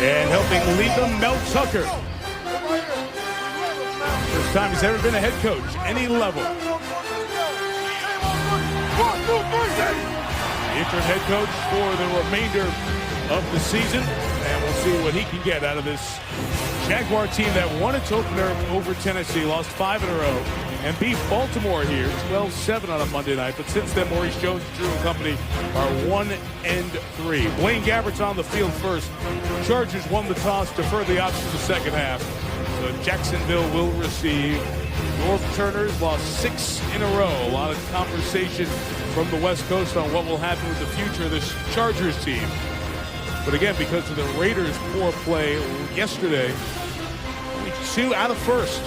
And helping lead them, Mel Tucker. First time he's ever been a head coach, any level. Interim head coach for the remainder of the season. And we'll see what he can get out of this Jaguar team that won its opener over Tennessee, lost 5 in a row, and beat Baltimore here 12-7 on a Monday night. But since then, Maurice Jones-Drew and company are 1-3. Blaine Gabbert's on the field first. Chargers won the toss, deferred the option to the second half. So Jacksonville will receive. North Turner's lost 6 in a row. A lot of conversation from the West Coast on what will happen with the future of this Chargers team. But again, because of the Raiders' poor play yesterday, 2 out of first.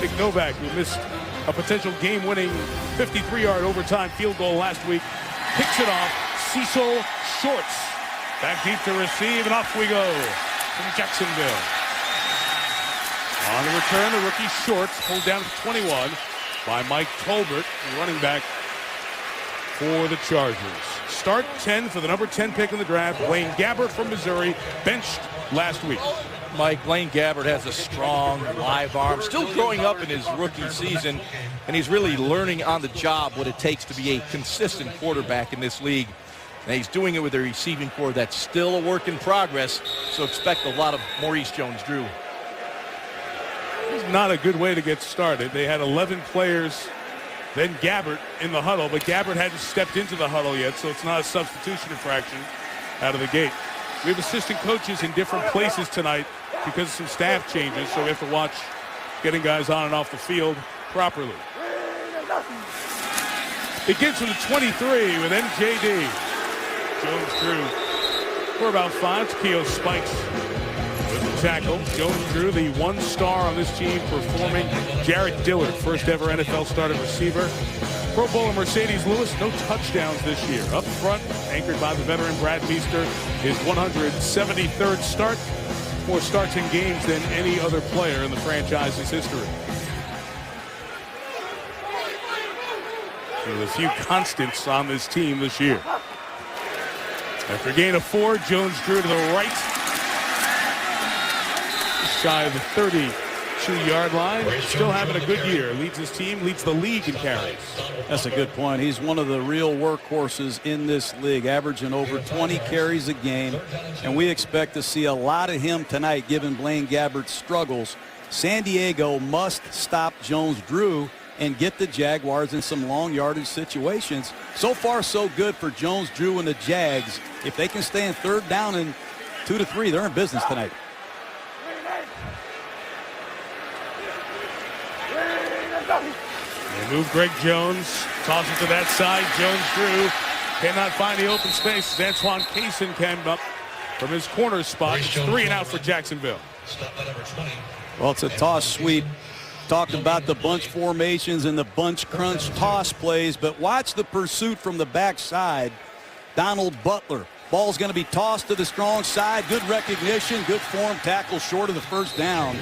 Nick Novak, who missed a potential game-winning 53-yard overtime field goal last week, picks it off. Cecil Shorts back deep to receive, and off we go from Jacksonville. On the return, the rookie Shorts pulled down to 21 by Mike Tolbert, running back for the Chargers. Start 10 for the number 10 pick in the draft. Blaine Gabbert from Missouri, benched last week. Mike, Blaine Gabbert has a strong live arm, still growing up in his rookie season, and he's really learning on the job what it takes to be a consistent quarterback in this league. And he's doing it with a receiving corps that's still a work in progress, so expect a lot of Maurice Jones-Drew. It's not a good way to get started. They had 11 players, then Gabbert in the huddle, but Gabbert hadn't stepped into the huddle yet, so it's not a substitution infraction out of the gate. We have assistant coaches in different places tonight because of some staff changes, so we have to watch getting guys on and off the field properly. Begins from the 23 with MJD. Jones-Drew for about 5. Takeo Spikes with the tackle. Jones-Drew, the one star on this team, performing. Jarrett Dillard, first ever NFL starting receiver. Pro Bowler Mercedes Lewis, no touchdowns this year. Up front, anchored by the veteran Brad Meester, his 173rd start. More starts in games than any other player in the franchise's history. With a few constants on this team this year. After a gain of 4, Jones-Drew to the right. Shy of the 32-yard line. Still having a good year. Leads his team, leads the league in carries. That's a good point. He's one of the real workhorses in this league, averaging over 20 carries a game. And we expect to see a lot of him tonight, given Blaine Gabbert's struggles. San Diego must stop Jones-Drew and get the Jaguars in some long yardage situations. So far, so good for Jones-Drew and the Jags. If they can stay in third down and 2 to 3, they're in business tonight. They move Greg Jones, toss it to that side. Jones-Drew cannot find the open space. Antoine Cason came up from his corner spot. It's 3 and out for Jacksonville. Well, it's a toss sweep. Talked about the bunch formations and the bunch crunch toss plays, but watch the pursuit from the backside. Donald Butler. Ball's going to be tossed to the strong side. Good recognition, good form, tackle short of the first down.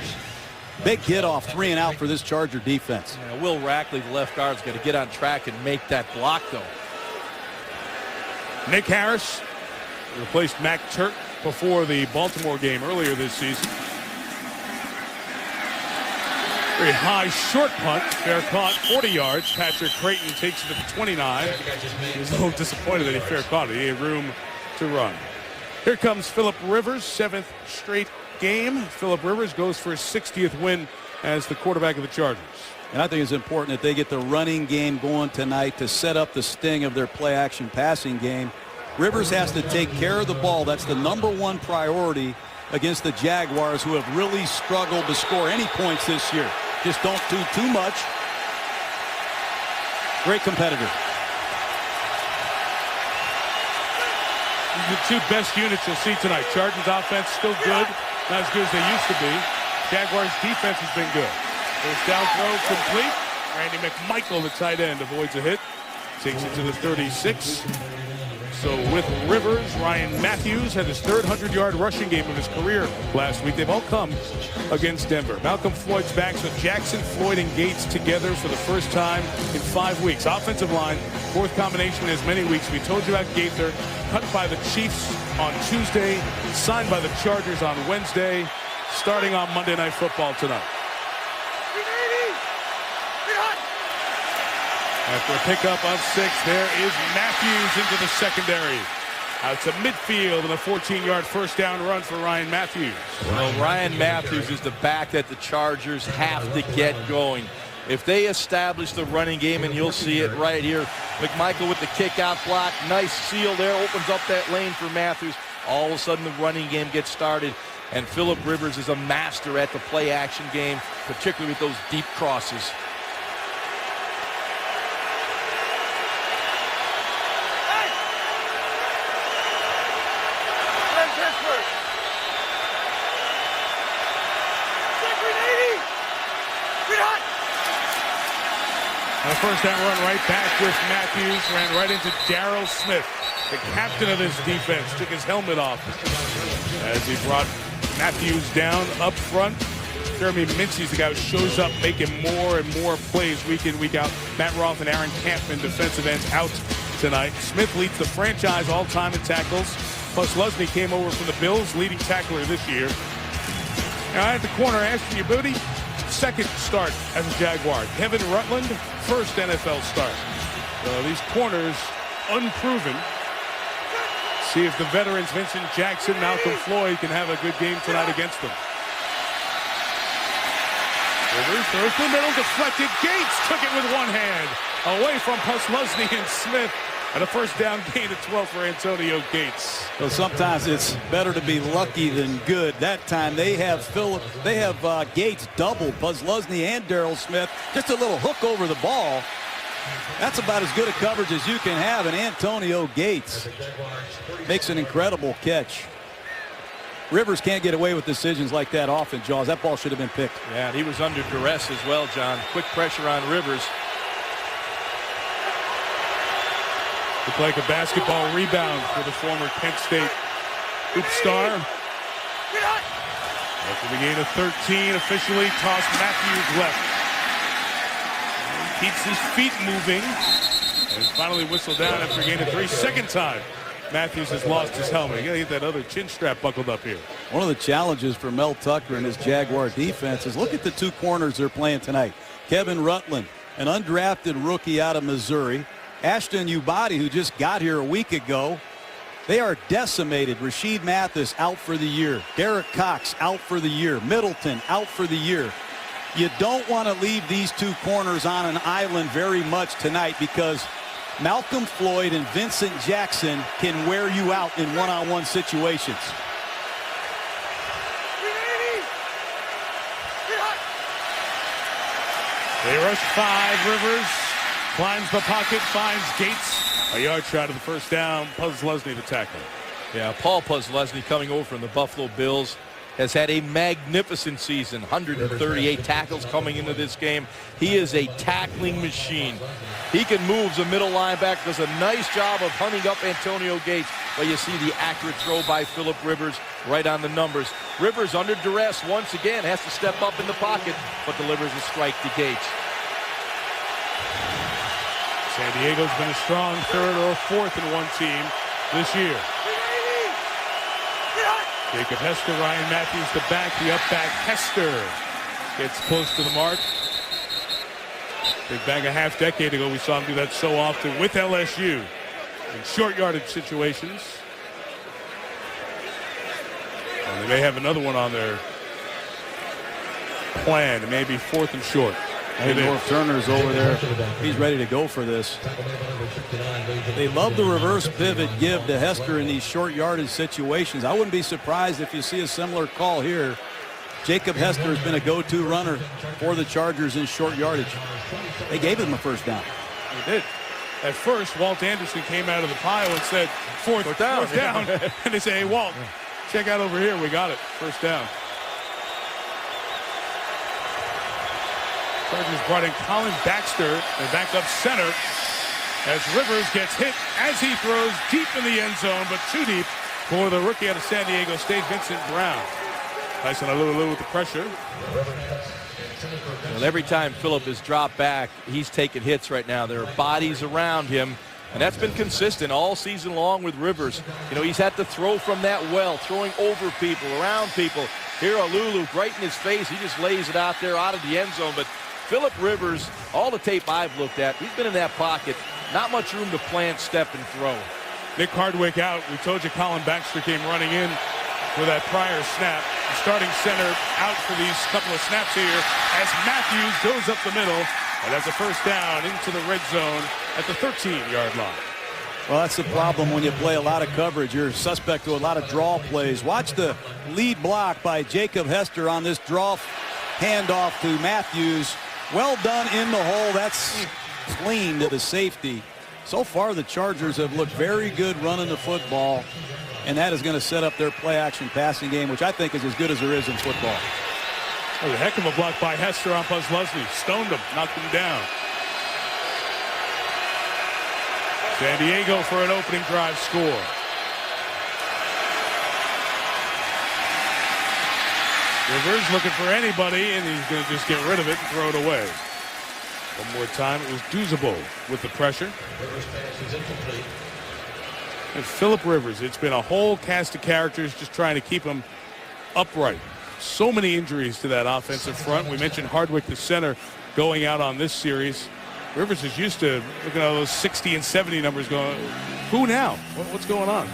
Big get off, 3 and out for this Charger defense. Yeah, Will Rackley, the left guard, is going to get on track and make that block, though. Nick Harris replaced Mac Turk before the Baltimore game earlier this season. Very high short punt. Fair caught, 40 yards. Patrick Creighton takes it to the 29. He was a little disappointed that he fair caught it. He had room to run. Here comes Phillip Rivers, 7th straight game. Phillip Rivers goes for his 60th win as the quarterback of the Chargers. And I think it's important that they get the running game going tonight to set up the sting of their play-action passing game. Rivers has to take care of the ball. That's the #1 priority against the Jaguars, who have really struggled to score any points this year. Just don't do too much. Great competitor. The 2 best units you'll see tonight. Chargers offense still good. Not as good as they used to be. Jaguars defense has been good. First down throw complete. Randy McMichael, the tight end, avoids a hit. Takes it to the 36. So with Rivers, Ryan Matthews had his third 100-yard rushing game of his career last week. They've all come against Denver. Malcolm Floyd's back, so Jackson, Floyd, and Gates together for the first time in 5 weeks. Offensive line, fourth combination in as many weeks. We told you about Gaither, cut by the Chiefs on Tuesday, signed by the Chargers on Wednesday, starting on Monday Night Football tonight. After a pickup of 6, there is Matthews into the secondary. Out to midfield and a 14-yard first down run for Ryan Matthews. Well, Ryan Matthews is the back that the Chargers have to get going. If they establish the running game, and you'll see it right here, McMichael with the kick-out block, nice seal there, opens up that lane for Matthews. All of a sudden, the running game gets started, and Phillip Rivers is a master at the play-action game, particularly with those deep crosses. A first down run right back with Matthews, ran right into Darryl Smith, the captain of this defense, took his helmet off as he brought Matthews down up front. Jeremy Mincey's the guy who shows up making more and more plays week in, week out. Matt Roth and Aaron Campman, defensive ends, out tonight. Smith leads the franchise all-time in tackles. Plus Lusney came over from the Bills, leading tackler this year. Now at the corner, Ashton Yabouti, second start as a Jaguar. Kevin Rutland, first NFL start. So these corners unproven. See if the veterans Vincent Jackson, Malcolm Floyd can have a good game tonight against them. Rivers throws to the middle, deflected. Gates took it with one hand. Away from Lusney and Smith. And a first down gain at 12 for Antonio Gates. So sometimes it's better to be lucky than good. That time they have Gates doubled, Lusney and Darryl Smith. Just a little hook over the ball. That's about as good a coverage as you can have. And Antonio Gates makes an incredible catch. Rivers can't get away with decisions like that often, Jaws. That ball should have been picked. Yeah, and he was under duress as well, John. Quick pressure on Rivers. Looked like a basketball rebound for the former Kent State hoop star. After the gain of 13, officially tossed Matthews left. He keeps his feet moving. And finally whistled down after a gain of 3. Second time Matthews has lost his helmet. You gotta get that other chin strap buckled up here. One of the challenges for Mel Tucker and his Jaguar defense is look at the two corners they're playing tonight. Kevin Rutland, an undrafted rookie out of Missouri. Ashton Yabouti, who just got here a week ago. They are decimated. Rasheed Mathis out for the year. Derek Cox out for the year. Middleton out for the year. You don't want to leave these two corners on an island very much tonight because Malcolm Floyd and Vincent Jackson can wear you out in one-on-one situations. They rush 5. Rivers climbs the pocket, finds Gates. A yard shot of the first down. Lusney to tackle. Yeah, Paul Lusney coming over from the Buffalo Bills has had a magnificent season. 138 tackles coming into this game. He is a tackling machine. He can move as a middle linebacker, does a nice job of hunting up Antonio Gates. But you see the accurate throw by Phillip Rivers right on the numbers. Rivers under duress once again, has to step up in the pocket, but delivers a strike to Gates. San Diego's been a strong third or fourth and one team this year. Jacob Hester, Ryan Matthews the back, the up back. Hester gets close to the mark. Big bang a half decade ago, we saw him do that so often with LSU in short yardage situations. And they may have another one on their plan. It may be fourth and short. I think North Turner's over there. He's ready to go for this. They love the reverse pivot give to Hester in these short yardage situations. I wouldn't be surprised if you see a similar call here. Jacob Hester has been a go-to runner for the Chargers in short yardage. They gave him a first down. They did. At first, Walt Anderson came out of the pile and said, fourth down. And they say, hey, Walt, check out over here. We got it. First down. Chargers brought in Colin Baxter, their backup center. as Rivers gets hit as he throws deep in the end zone, but too deep for the rookie out of San Diego State, Vincent Brown. Tyson Alulu with the pressure. Well, every time Phillip has dropped back, he's taking hits right now. There are bodies around him, and that's been consistent all season long with Rivers. You know, he's had to throw from that well, throwing over people, around people. Here, Alulu, right in his face, he just lays it out there out of the end zone. But Phillip Rivers, all the tape I've looked at, he's been in that pocket. Not much room to plant, step, and throw. Nick Hardwick out. We told you Colin Baxter came running in for that prior snap. The starting center out for these couple of snaps here as Matthews goes up the middle. And that's a first down into the red zone at the 13-yard line. Well, that's the problem when you play a lot of coverage. You're suspect to a lot of draw plays. Watch the lead block by Jacob Hester on this draw handoff to Matthews. Well done in the hole. That's clean to the safety. So far, the Chargers have looked very good running the football, and that is going to set up their play-action passing game, which I think is as good as there is in football. Oh, a heck of a block by Hester on Buzz Leslie. Stoned him, knocked him down. San Diego for an opening drive score. Rivers looking for anybody, and he's going to just get rid of it and throw it away. One more time, it was Duzable with the pressure. And Phillip Rivers, it's been a whole cast of characters just trying to keep him upright. So many injuries to that offensive front. We mentioned Hardwick, the center, going out on this series. Rivers is used to looking at those 60 and 70 numbers going, who now? What's going on?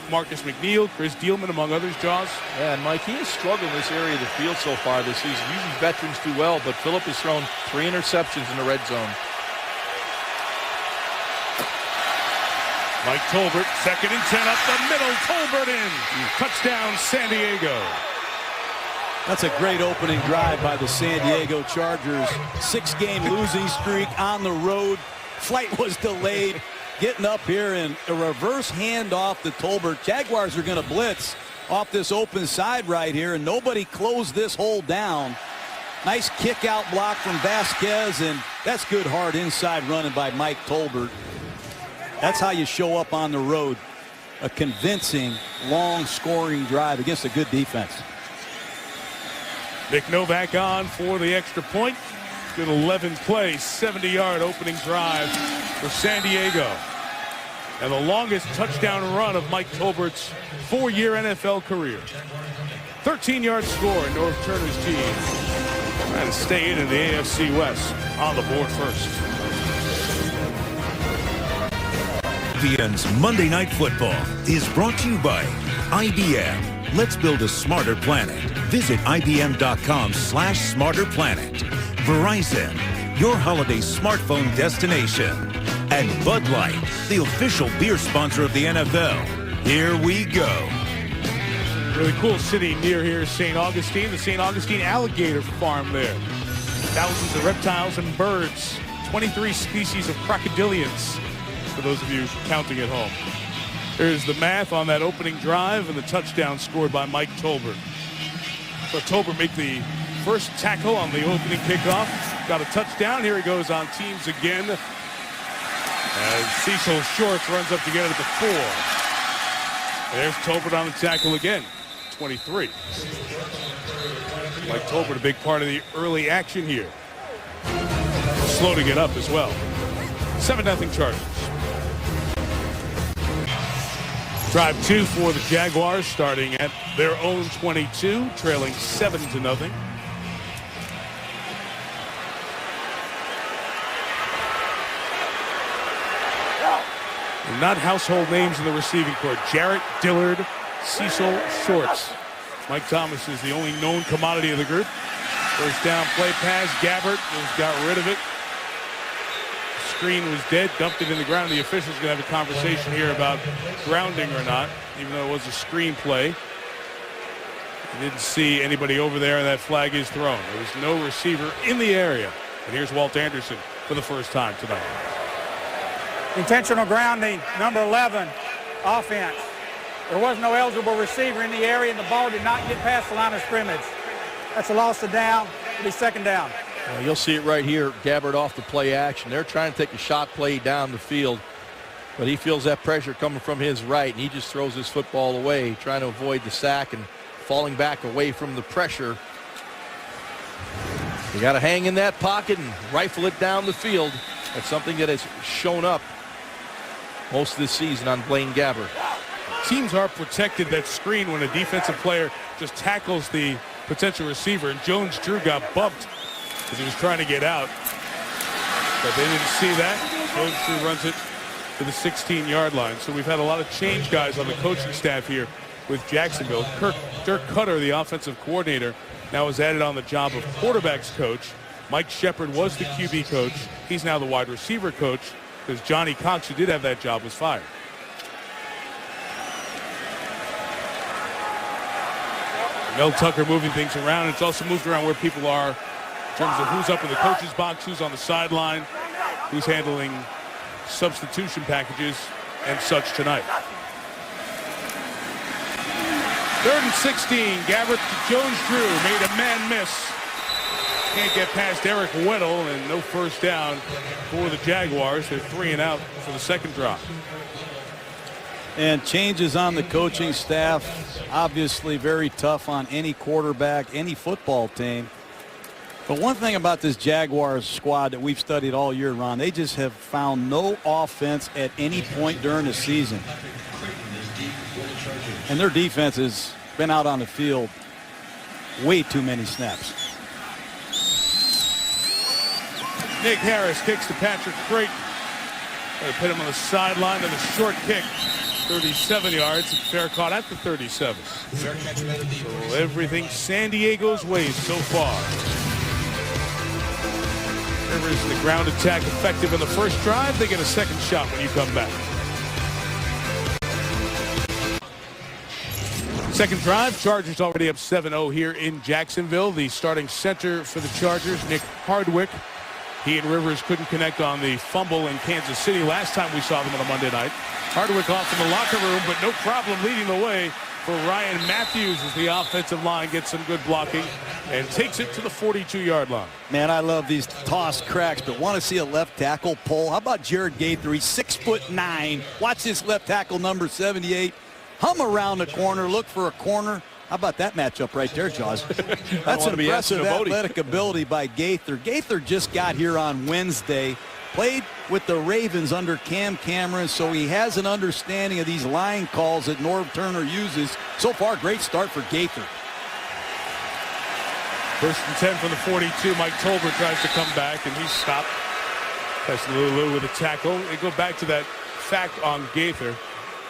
Marcus McNeil, Chris Dielman, among others, Jaws. Yeah, and Mike, he has struggled in this area of the field so far this season. Usually veterans do well, but Phillip has thrown 3 interceptions in the red zone. Mike Tolbert, 2nd and 10 up the middle. Tolbert in. Touchdown, San Diego. That's a great opening drive by the San Diego Chargers. 6-game losing streak on the road. Flight was delayed. Getting up here and a reverse handoff to Tolbert. Jaguars are going to blitz off this open side right here, and nobody closed this hole down. Nice kick out block from Vasquez, and that's good hard inside running by Mike Tolbert. That's how you show up on the road. A convincing, long scoring drive against a good defense. Nick Novak on for the extra point. Good 11-play, 70-yard opening drive for San Diego. And the longest touchdown run of Mike Tolbert's 4-year NFL career. 13-yard score in North Turner's team. Trying to stay in the AFC West on the board first. IBM's Monday Night Football is brought to you by IBM. Let's build a smarter planet. Visit IBM.com/smarterplanet. Verizon, your holiday smartphone destination. And Bud Light, the official beer sponsor of the NFL. Here we go. Really cool city near here, St. Augustine. The St. Augustine Alligator Farm there. Thousands of reptiles and birds. 23 species of crocodilians, for those of you counting at home. Here's the math on that opening drive and the touchdown scored by Mike Tolbert. So Tolbert make the first tackle on the opening kickoff. Got a touchdown. Here he goes on teams again. As Cecil Shorts runs up to get it at the 4. There's Tolbert on the tackle again. 23. Mike Tolbert, a big part of the early action here. Slow to get up as well. 7-0 Chargers. Drive 2 for the Jaguars, starting at their own 22, trailing 7-0. Not household names in the receiving corps. Jarrett Dillard, Cecil Shorts. Mike Thomas is the only known commodity of the group. First down play pass. Gabbert just got rid of it. Screen was dead, dumped it in the ground. The official's going to have a conversation here about grounding or not, even though it was a screen play. Didn't see anybody over there, and that flag is thrown. There was no receiver in the area. And here's Walt Anderson for the first time tonight. Intentional grounding, number 11, offense. There was no eligible receiver in the area, and the ball did not get past the line of scrimmage. That's a loss of down. It'll be 2nd down. You'll see it right here. Gabbard off the play action. They're trying to take a shot play down the field, but he feels that pressure coming from his right, and he just throws his football away, trying to avoid the sack and falling back away from the pressure. You got to hang in that pocket and rifle it down the field. That's something that has shown up most of this season on Blaine Gabbard. Teams are protected that screen when a defensive player just tackles the potential receiver, and Jones-Drew got bumped because he was trying to get out, but they didn't see that. Jones-Drew runs it to the 16-yard line. So we've had a lot of change guys on the coaching staff here with Jacksonville. Dirk Cutter, the offensive coordinator, now is added on the job of quarterbacks coach. Mike Shepard was the QB coach. He's now the wide receiver coach because Johnny Cox, who did have that job, was fired. Mel Tucker moving things around. It's also moved around where people are in terms of who's up in the coach's box, who's on the sideline, who's handling substitution packages and such tonight. 3rd and 16. Gabbard to Jones-Drew. Made a man miss. Can't get past Eric Weddle, and no first down for the Jaguars. They're 3 and out for the second drive. And changes on the coaching staff, obviously very tough on any quarterback, any football team. But one thing about this Jaguars squad that we've studied all year, Ron, they just have found no offense at any point during the season. And their defense has been out on the field way too many snaps. Nick Harris kicks to Patrick Creighton. They put him on the sideline of a short kick. 37 yards, and fair caught at the 37. So everything San Diego's ways so far. Rivers, the ground attack effective in the first drive. They get a second shot when you come back. Second drive, Chargers already up 7-0 here in Jacksonville. The starting center for the Chargers, Nick Hardwick. He and Rivers couldn't connect on the fumble in Kansas City last time we saw them on a Monday night. Hardwick off in the locker room, but no problem leading the way for Ryan Matthews as the offensive line gets some good blocking and takes it to the 42-yard line. Man, I love these toss cracks, but want to see a left tackle pull. How about Jared Gaither? He's 6'9". Watch this left tackle, number 78. Hum around the corner, look for a corner. How about that matchup right there, Jaws? That's an impressive athletic ability by Gaither. Gaither just got here on Wednesday, played with the Ravens under Cam Cameron, so he has an understanding of these line calls that Norv Turner uses. So far, great start for Gaither. 1st and 10 from the 42. Mike Tolbert tries to come back, and he's stopped. That's Lulu with a tackle. They go back to that fact on Gaither.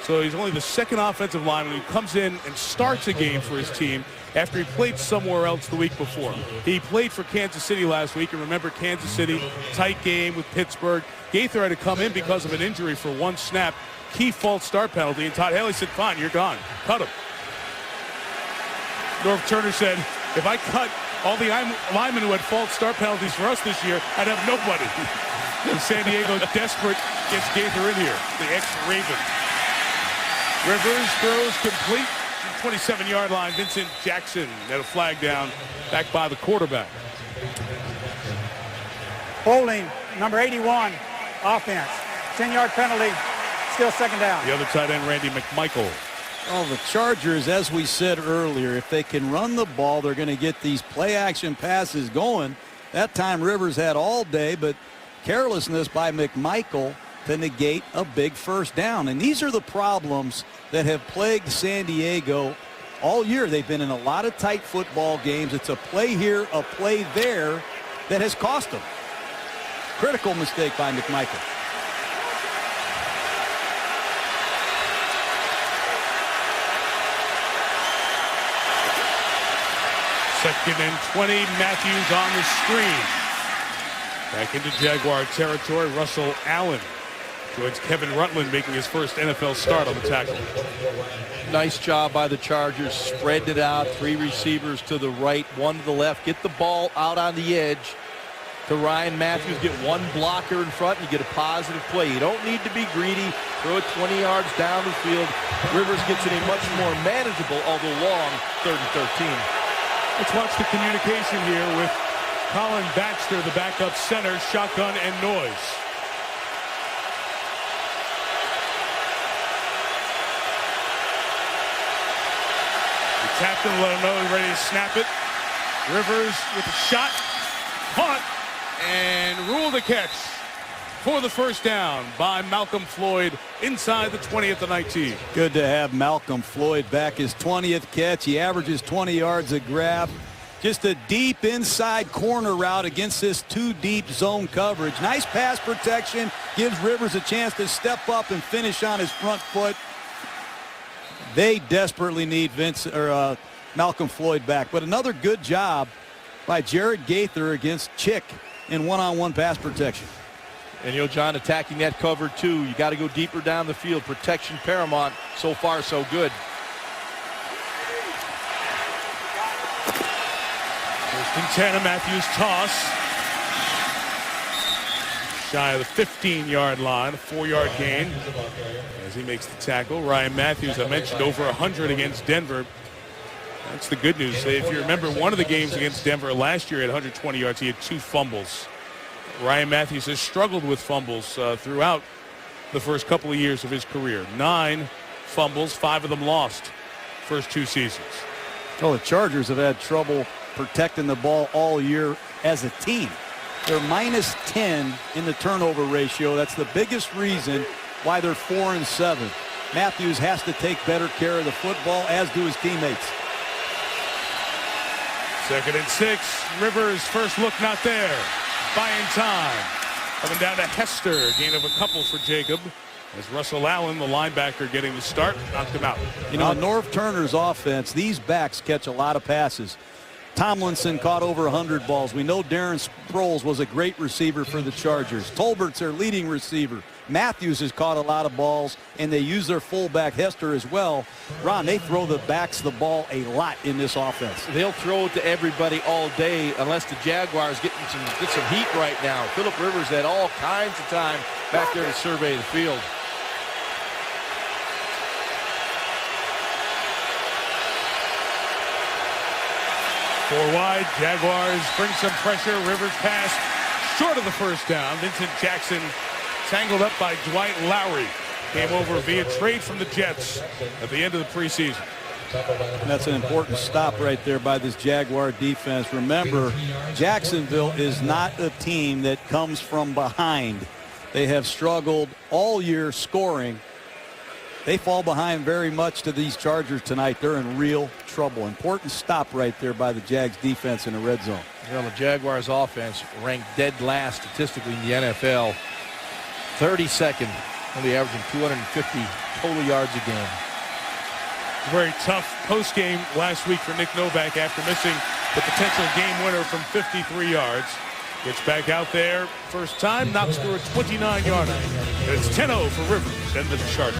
So he's only the second offensive lineman who comes in and starts a game for his team after he played somewhere else the week before. He played for Kansas City last week, and remember Kansas City, tight game with Pittsburgh. Gaither had to come in because of an injury for one snap, key false start penalty, and Todd Haley said, fine, you're gone. Cut him. Norv Turner said, if I cut all the linemen who had false start penalties for us this year, I'd have nobody. And San Diego, desperate, gets Gaither in here, the ex-Raven. Rivers throws complete, 27-yard line. Vincent Jackson had a flag down, back by the quarterback. Holding, number 81, offense. 10-yard penalty, still second down. The other tight end, Randy McMichael. Oh, the Chargers, as we said earlier, if they can run the ball, they're going to get these play-action passes going. That time Rivers had all day, but carelessness by McMichael to negate a big first down. And these are the problems that have plagued San Diego all year. They've been in a lot of tight football games. It's a play here, a play there that has cost them. Critical mistake by McMichael. Second and 20, Matthews on the screen. Back into Jaguar territory, Russell Allen joins Kevin Rutland, making his first NFL start on the tackle. Nice job by the Chargers, spread it out, 3 receivers to the right, 1 to the left. Get the ball out on the edge to Ryan Matthews. Get 1 blocker in front, and you get a positive play. You don't need to be greedy. Throw it 20 yards down the field. Rivers gets in a much more manageable, although long, 3rd and 13. Let's watch the communication here with Colin Baxter, the backup center, shotgun and noise. The captain let him know he's ready to snap it. Rivers with a shot, caught, and ruled a catch for the first down by Malcolm Floyd inside the 20 at the 19. Good to have Malcolm Floyd back, his 20th catch. He averages 20 yards a grab. Just a deep inside corner route against this too deep zone coverage. Nice pass protection. Gives Rivers a chance to step up and finish on his front foot. They desperately need Malcolm Floyd back. But another good job by Jared Gaither against Chick in one-on-one pass protection. And, you know, John, attacking that cover, too. You got to go deeper down the field. Protection paramount. So far, so good. First and 10, a Matthews toss. Shy of the 15-yard line, a 4-yard gain as he makes the tackle. Ryan Matthews, I mentioned, over 100 against Denver. That's the good news. If you remember one of the games against Denver last year at 120 yards, he had 2 fumbles. Ryan Matthews has struggled with fumbles throughout the first couple of years of his career. 9 fumbles, 5 of them lost first 2 seasons. Well, the Chargers have had trouble protecting the ball all year as a team. They're minus 10 in the turnover ratio. That's the biggest reason why they're 4-7. Matthews has to take better care of the football, as do his teammates. 2nd and 6. Rivers, first look not there. Buying time. Coming down to Hester. Gain of a couple for Jacob. As Russell Allen, the linebacker, getting the start, knocked him out. You know, Norv Turner's offense, these backs catch a lot of passes. Tomlinson caught over 100 balls. We know Darren Sproles was a great receiver for the Chargers. Tolbert's their leading receiver. Matthews has caught a lot of balls, and they use their fullback Hester as well. Ron, they throw the backs the ball a lot in this offense. They'll throw it to everybody all day unless the Jaguars get some heat right now. Phillip Rivers had all kinds of time back there to survey the field. Four wide, Jaguars bring some pressure. Rivers pass short of the first down. Vincent Jackson tangled up by Dwight Lowry. Came over via trade from the Jets at the end of the preseason. And that's an important stop right there by this Jaguar defense. Remember, Jacksonville is not a team that comes from behind. They have struggled all year scoring. They fall behind very much to these Chargers tonight. They're in real trouble. Important stop right there by the Jags defense in the red zone. Well, the Jaguars offense ranked dead last statistically in the NFL. 32nd, only averaging 250 total yards a game. Very tough post game last week for Nick Novak after missing the potential game winner from 53 yards. Gets back out there first time, knocks through a 29-yarder. It's 10-0 for Rivers and the Chargers.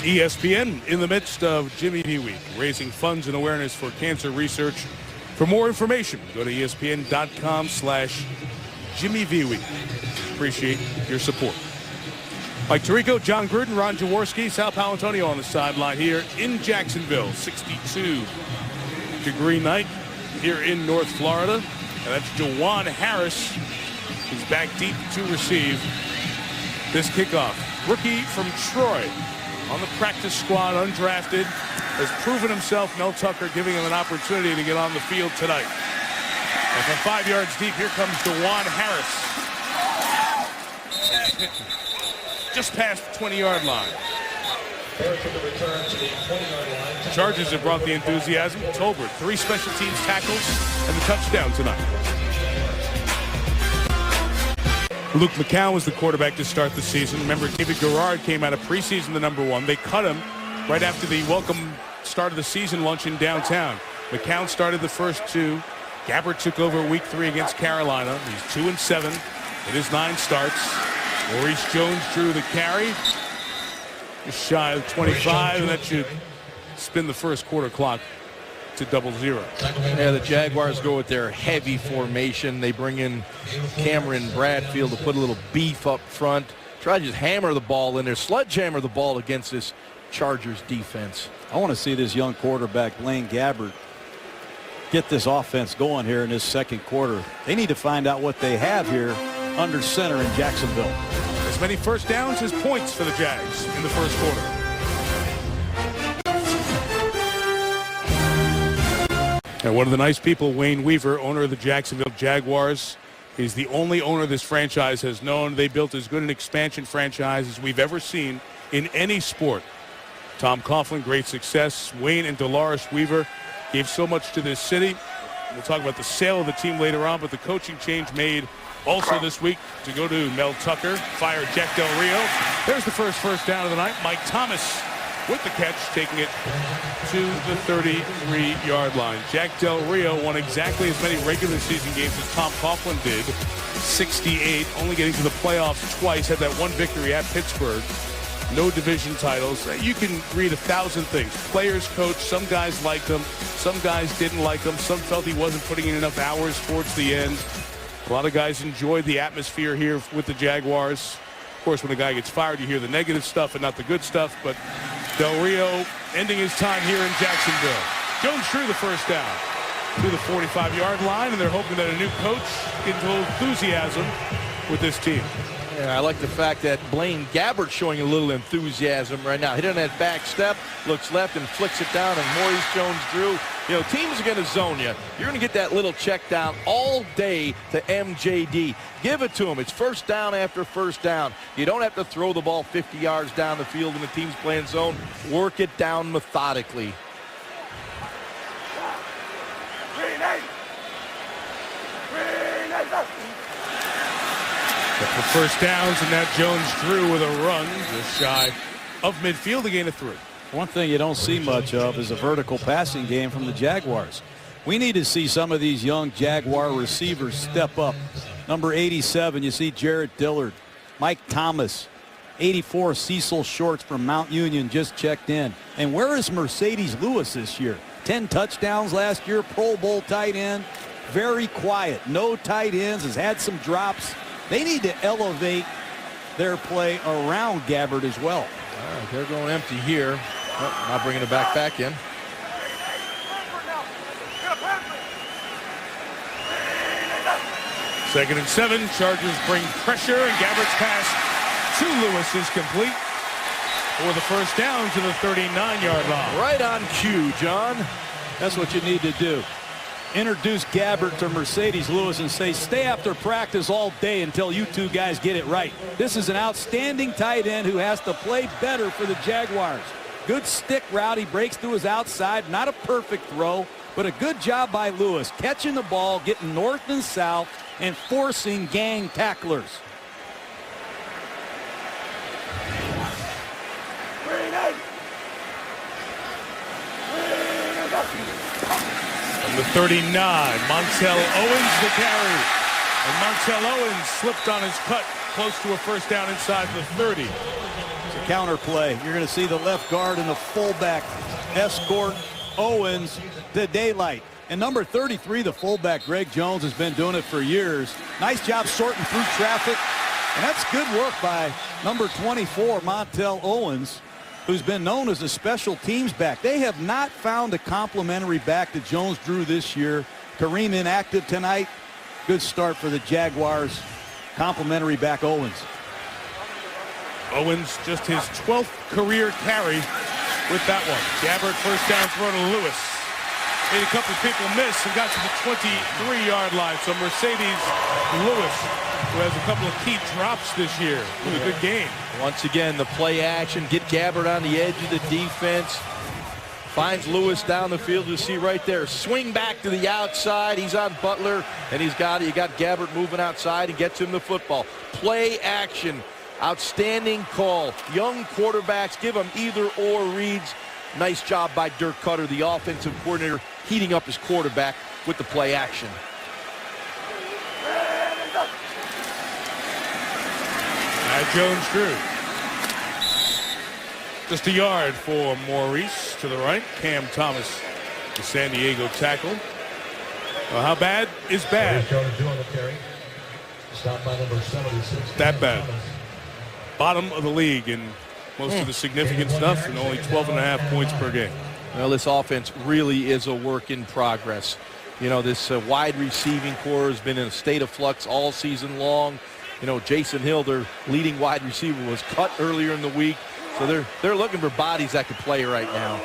ESPN in the midst of Jimmy V Week, raising funds and awareness for cancer research. For more information, go to ESPN.com/Jimmy V Week. Appreciate your support. Mike Tirico, John Gruden, Ron Jaworski, Sal Paolantonio on the sideline here in Jacksonville. 62-degree night here in North Florida. And that's Jawan Harris, who's back deep to receive this kickoff. Rookie from Troy on the practice squad, undrafted, has proven himself. Mel Tucker giving him an opportunity to get on the field tonight. And from 5 yards deep, here comes Jawan Harris. Just past the 20-yard line. Chargers have brought the enthusiasm. Tolbert, 3 special teams tackles and the touchdown tonight. Luke McCown was the quarterback to start the season. Remember, David Garrard came out of preseason the #1. They cut him right after the welcome start of the season luncheon downtown. McCown started the first 2. Gabbert took over week 3 against Carolina. He's 2-7 in his 9 starts. Maurice Jones drew the carry. Just shy of 25, and that should spin the first quarter clock to 0-0. Yeah, the Jaguars go with their heavy formation. They bring in Cameron Bradfield to put a little beef up front. Try to just hammer the ball in there, sledgehammer the ball against this Chargers defense. I want to see this young quarterback, Blaine Gabbert, get this offense going here in this second quarter. They need to find out what they have here under center in Jacksonville. As many first downs as points for the Jags in the first quarter. And one of the nice people, Wayne Weaver, owner of the Jacksonville Jaguars, he's the only owner this franchise has known. They built as good an expansion franchise as we've ever seen in any sport. Tom Coughlin, great success. Wayne and Dolores Weaver gave so much to this city. We'll talk about the sale of the team later on, but the coaching change made also this week to go to Mel Tucker, fire Jack Del Rio. There's the first down of the night. Mike Thomas with the catch, taking it to the 33-yard line. Jack Del Rio won exactly as many regular season games as Tom Coughlin did, 68, only getting to the playoffs twice, had that one victory at Pittsburgh. No division titles. You can read 1,000 things. Players coach, some guys liked him, some guys didn't like him, some felt he wasn't putting in enough hours towards the end. A lot of guys enjoyed the atmosphere here with the Jaguars. Of course, when a guy gets fired, you hear the negative stuff and not the good stuff, but Del Rio ending his time here in Jacksonville. Jones drew the first down to the 45-yard line, and they're hoping that a new coach gets a little enthusiasm with this team. Yeah, I like the fact that Blaine Gabbert showing a little enthusiasm right now. Hit on that back step, looks left and flicks it down, and Maurice Jones-Drew. You know, teams are going to zone you. You're going to get that little check down all day to MJD. Give it to him. It's first down after first down. You don't have to throw the ball 50 yards down the field when the team's playing zone. Work it down methodically. For first downs, and now Jones-Drew with a run just shy of midfield, a gain of 3. One thing you don't see much of is a vertical passing game from the Jaguars. We need to see some of these young Jaguar receivers step up. Number 87, you see Jared Dillard. Mike Thomas. 84, Cecil Shorts from Mount Union just checked in. And where is Mercedes Lewis this year? 10 touchdowns last year, Pro Bowl tight end. Very quiet. No tight ends, has had some drops. They need to elevate their play around Gabbert as well. All right, they're going empty here. Oh, not bringing it back in. Second and 7. Chargers bring pressure, and Gabbert's pass to Lewis is complete for the first down to the 39-yard line. Right on cue, John. That's what you need to do. Introduce Gabbert to Mercedes Lewis and say, stay after practice all day until you two guys get it right. This is an outstanding tight end who has to play better for the Jaguars. Good stick route. He breaks through his outside. Not a perfect throw, but a good job by Lewis. Catching the ball, getting north and south, and forcing gang tacklers. The 39, Montel Owens the carry. And Montel Owens slipped on his cut close to a first down inside the 30. It's a counter play. You're going to see the left guard and the fullback escort Owens to daylight. And number 33, the fullback, Greg Jones, has been doing it for years. Nice job sorting through traffic. And that's good work by number 24, Montel Owens, who's been known as a special teams back. They have not found a complimentary back to Jones-Drew this year. Kareem inactive tonight. Good start for the Jaguars. Complimentary back Owens. Owens just his 12th career carry with that one. Gabbert first down throw to Lewis. Made a couple people miss and got to the 23-yard line. So Mercedes Lewis, who has a couple of key drops this year, with a good game. Once again, the play action, get Gabbert on the edge of the defense. Finds Lewis down the field. You see right there. Swing back to the outside. He's on Butler, and you got Gabbert moving outside and gets him the football. Play action. Outstanding call. Young quarterbacks, give them either or reads. Nice job by Dirk Cutter, the offensive coordinator, heating up his quarterback with the play action. Jones-Drew. Just a yard for Maurice to the right. Cam Thomas, the San Diego tackle. Well, how bad is bad? That bad. Bottom of the league in most of the significant stuff, and only 12.5 points per game. Well, this offense really is a work in progress. You know, this wide receiving core has been in a state of flux all season long. You know, Jason Hill, their leading wide receiver, was cut earlier in the week. So they're looking for bodies that can play right now.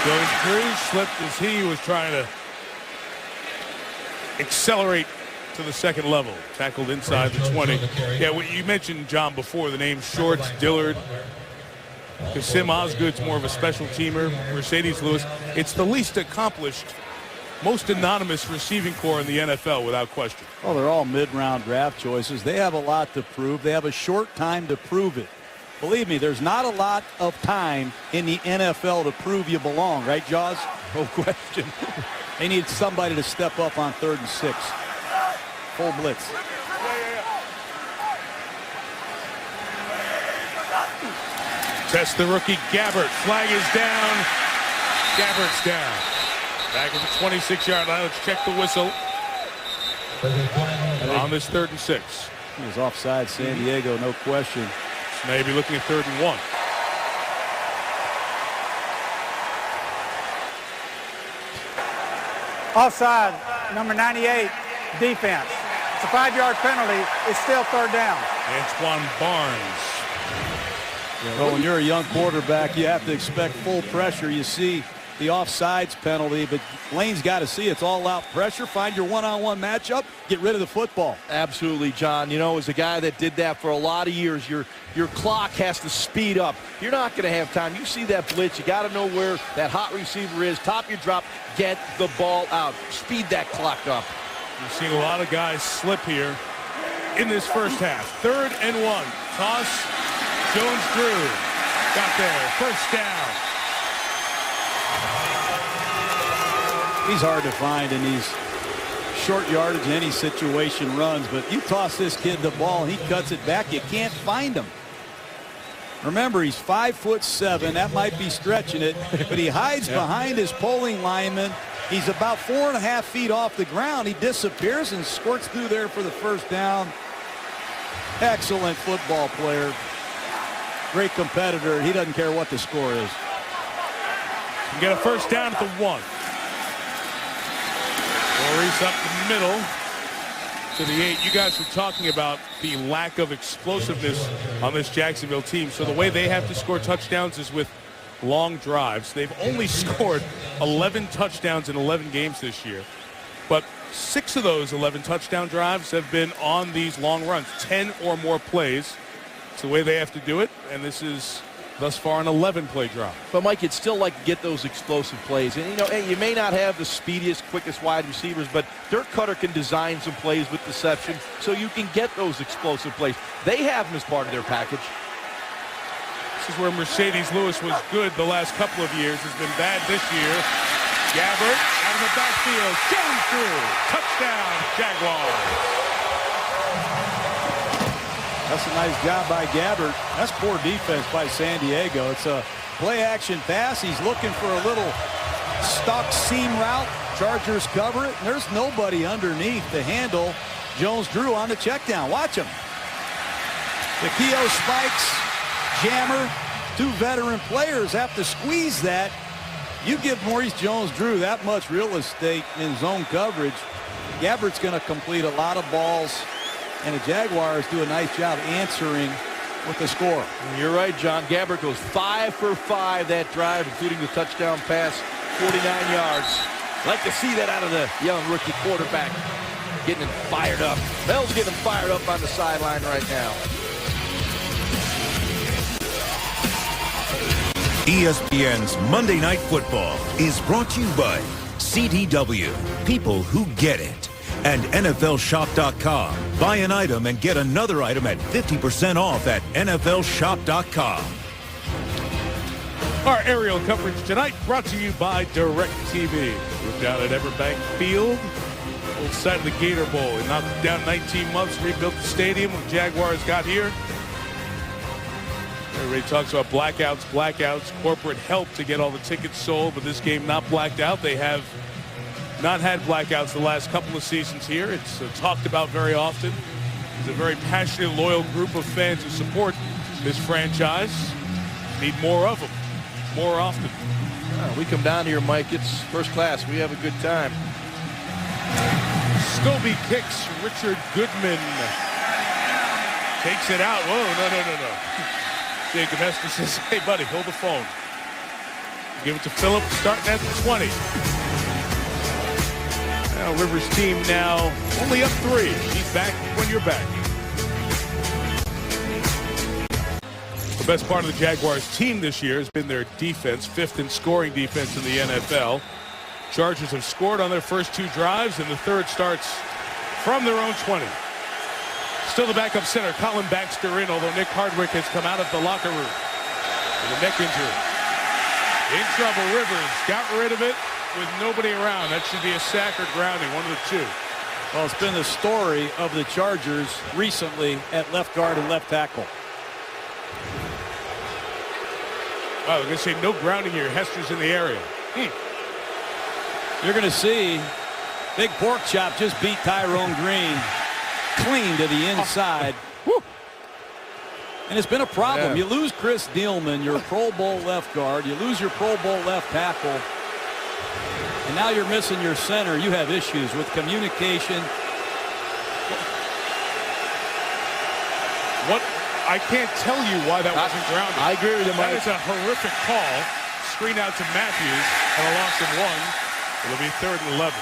Jones Drew slipped as he was trying to accelerate to the second level. Tackled inside the 20. Yeah, you mentioned, John, before the names Shorts, Dillard. Kasim Osgood's more of a special teamer. Mercedes Lewis. It's the least accomplished, most anonymous receiving core in the NFL without question. Well, they're all mid-round draft choices. They have a lot to prove. They have a short time to prove it. Believe me, there's not a lot of time in the NFL to prove you belong, right, Jaws? No question. They need somebody to step up on 3rd and 6. Full blitz. Test the rookie Gabbert. Flag is down. Gabbert's down. Back at the 26-yard line. Let's check the whistle on this 3rd and 6. He was offside San Diego, no question. Maybe looking at 3rd and 1. Offside, number 98, defense. It's a 5-yard penalty. It's still 3rd down. Antoine Barnes. Well, when you're a young quarterback, you have to expect full pressure. You see the offsides penalty, but Lane's got to see it's all-out pressure. Find your one-on-one matchup. Get rid of the football. Absolutely, John. You know, as a guy that did that for a lot of years, your clock has to speed up. You're not going to have time. You see that blitz. You got to know where that hot receiver is. Top your drop. Get the ball out. Speed that clock up. You've seen a lot of guys slip here in this first half. 3rd and 1. Toss. Jones Drew. Got there. First down. He's hard to find in these short yardage, any situation runs, but you toss this kid the ball, he cuts it back, you can't find him. Remember, he's 5'7". That might be stretching it, but he hides behind his polling lineman. He's about 4.5 feet off the ground. He disappears and squirts through there for the first down. Excellent football player. Great competitor. He doesn't care what the score is. You get a first down at the 1. Maurice up the middle to the 8. You guys were talking about the lack of explosiveness on this Jacksonville team. So the way they have to score touchdowns is with long drives. They've only scored 11 touchdowns in 11 games this year. But 6 of those 11 touchdown drives have been on these long runs. 10 or more plays. It's the way they have to do it. And this is thus far an 11-play drive. But, Mike, you'd still like to get those explosive plays. And, you know, hey, you may not have the speediest, quickest wide receivers, but Dirk Cutter can design some plays with deception so you can get those explosive plays. They have them as part of their package. This is where Mercedes Lewis was good the last couple of years. Has been bad this year. Gabbert out of the backfield. Jones Drew. Touchdown, Jaguars. That's a nice job by Gabbert. That's poor defense by San Diego. It's a play-action pass. He's looking for a little stock seam route. Chargers cover it, and there's nobody underneath to handle Jones Drew on the check down. Watch him. The Keogh spikes, jammer. 2 veteran players have to squeeze that. You give Maurice Jones-Drew that much real estate in zone coverage, Gabbert's going to complete a lot of balls. And the Jaguars do a nice job answering with the score. You're right, John. Gabbert goes 5 for 5 that drive, including the touchdown pass, 49 yards. Like to see that out of the young rookie quarterback. Getting him fired up. Bell's getting him fired up on the sideline right now. ESPN's Monday Night Football is brought to you by CDW, people who get it, and NFLShop.com. Buy an item and get another item at 50% off at NFLShop.com. Our aerial coverage tonight brought to you by DirecTV. We're down at Everbank Field, old side of the Gator Bowl. It knocked down 19 months, rebuilt the stadium when the Jaguars got here. Everybody talks about blackouts, corporate help to get all the tickets sold, but this game not blacked out. They have not had blackouts the last couple of seasons here. It's talked about very often. It's a very passionate, loyal group of fans who support this franchise. Need more of them, more often. We come down here, Mike. It's first class. We have a good time. Scobie kicks. Richard Goodman takes it out. Whoa, no. Jacob Hester says, hey, buddy, hold the phone. Give it to Phillip, starting at the 20. Now Rivers' team now only up 3. He's back when you're back. The best part of the Jaguars team this year has been their defense, 5th in scoring defense in the NFL. Chargers have scored on their first 2 drives, and the third starts from their own 20. Still the backup center, Colin Baxter in, although Nick Hardwick has come out of the locker room with a neck injury. In trouble, Rivers got rid of it with nobody around. That should be a sack or grounding, one of the 2. Well, it's been the story of the Chargers recently at left guard and left tackle. Wow, they're going to say no grounding here. Hester's in the area. You're going to see Big Pork Chop just beat Tyrone Green clean to the inside. And it's been a problem. Yeah. You lose Chris Dielman, your Pro Bowl left guard. You lose your Pro Bowl left tackle. And now you're missing your center. You have issues with communication. What? I can't tell you why that wasn't grounded. I agree with you, Mike. That is a horrific call. Screen out to Matthews and a loss of 1. It'll be 3rd and 11.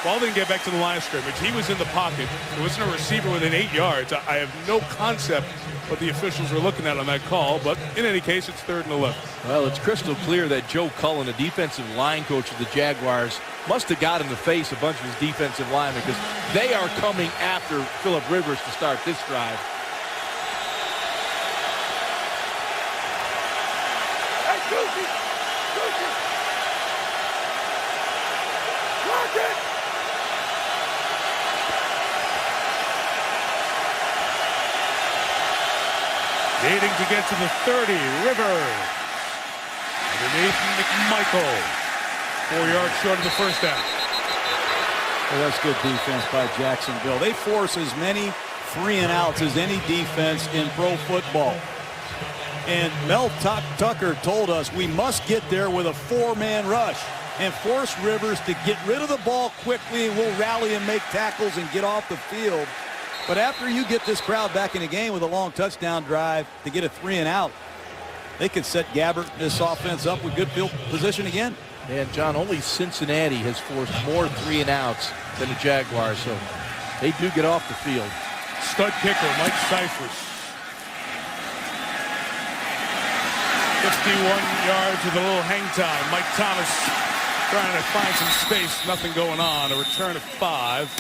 Ball didn't get back to the line of scrimmage. He was in the pocket. There wasn't a receiver within 8 yards. I have no concept what the officials were looking at on that call, but in any case, it's 3rd and 11. Well, it's crystal clear that Joe Cullen, the defensive line coach of the Jaguars, must have got in the face a bunch of his defensive linemen because they are coming after Phillip Rivers to start this drive. Needing to get to the 30, Rivers. Underneath McMichael. 4 yards short of the first down. Well, that's good defense by Jacksonville. They force as many 3 and outs as any defense in pro football. And Mel Tucker told us we must get there with a 4-man rush and force Rivers to get rid of the ball quickly, and we'll rally and make tackles and get off the field. But after you get this crowd back in the game with a long touchdown drive to get a 3 and out, they could set Gabbert, this offense, up with good field position again. And John, only Cincinnati has forced more 3 and outs than the Jaguars, so they do get off the field. Stud kicker, Mike Cyphers. 51 yards with a little hang time. Mike Thomas trying to find some space. Nothing going on. A return of 5.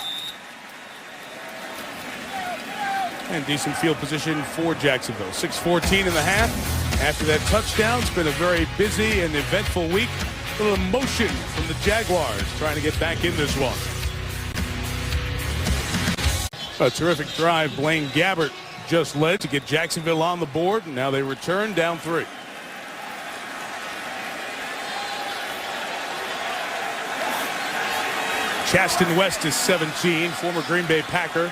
And decent field position for Jacksonville. 6:14 in the half. After that touchdown, it's been a very busy and eventful week. A little emotion from the Jaguars trying to get back in this one. A terrific drive. Blaine Gabbert just led to get Jacksonville on the board, and now they return down 3. Chasten West is 17, former Green Bay Packer.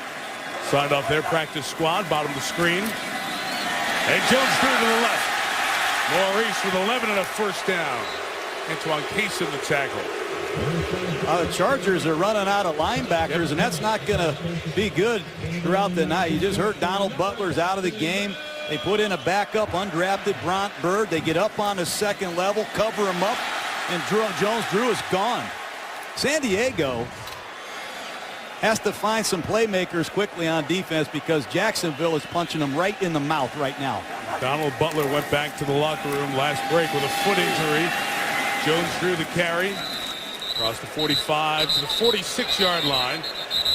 Signed off their practice squad, bottom of the screen. And Jones Drew to the left. Maurice with 11 and a first down. Antoine Case in the tackle. The Chargers are running out of linebackers, and that's not going to be good throughout the night. You just heard Donald Butler's out of the game. They put in a backup, undrafted Bront Bird. They get up on the second level, cover him up, and Jones Drew is gone. San Diego has to find some playmakers quickly on defense because Jacksonville is punching them right in the mouth right now. Donald Butler went back to the locker room last break with a foot injury. Jones drew the carry. Across the 45 to the 46-yard line.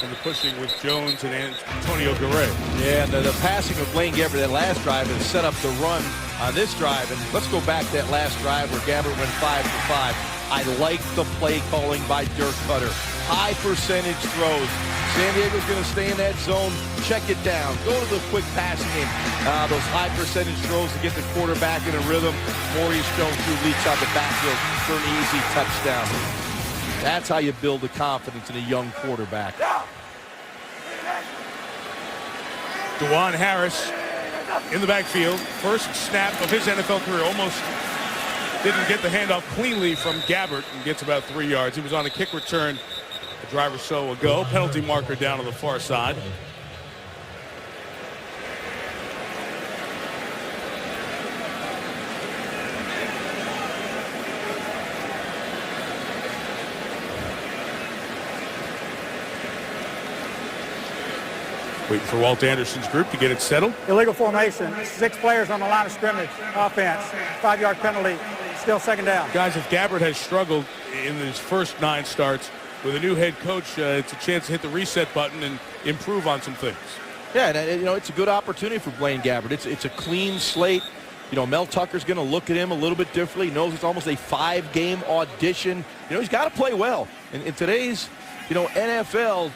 And the pushing with Jones and Antonio Garay. Yeah, and the passing of Blaine Gabbert that last drive has set up the run on this drive. And let's go back to that last drive where Gabbert went 5 for 5. I like the play calling by Dirk Cutter. High percentage throws. San Diego's going to stay in that zone. Check it down. Go to the quick passing game. Those high percentage throws to get the quarterback in a rhythm. Maurice Jones-Drew leaks out the backfield for an easy touchdown. That's how you build the confidence in a young quarterback. DeJuan Harris in the backfield. First snap of his NFL career. Almost didn't get the handoff cleanly from Gabbert and gets about 3 yards. He was on a kick return a drive or so ago. Penalty marker down on the far side. Waiting for Walt Anderson's group to get it settled. Illegal formation. 6 players on the line of scrimmage. Offense. 5-yard penalty. Still second down. Guys, if Gabbert has struggled in his first 9 starts, with a new head coach, it's a chance to hit the reset button and improve on some things. Yeah, and it's a good opportunity for Blaine Gabbert. It's a clean slate. Mel Tucker's going to look at him a little bit differently. He knows it's almost a 5-game audition. He's got to play well. And in today's, NFL,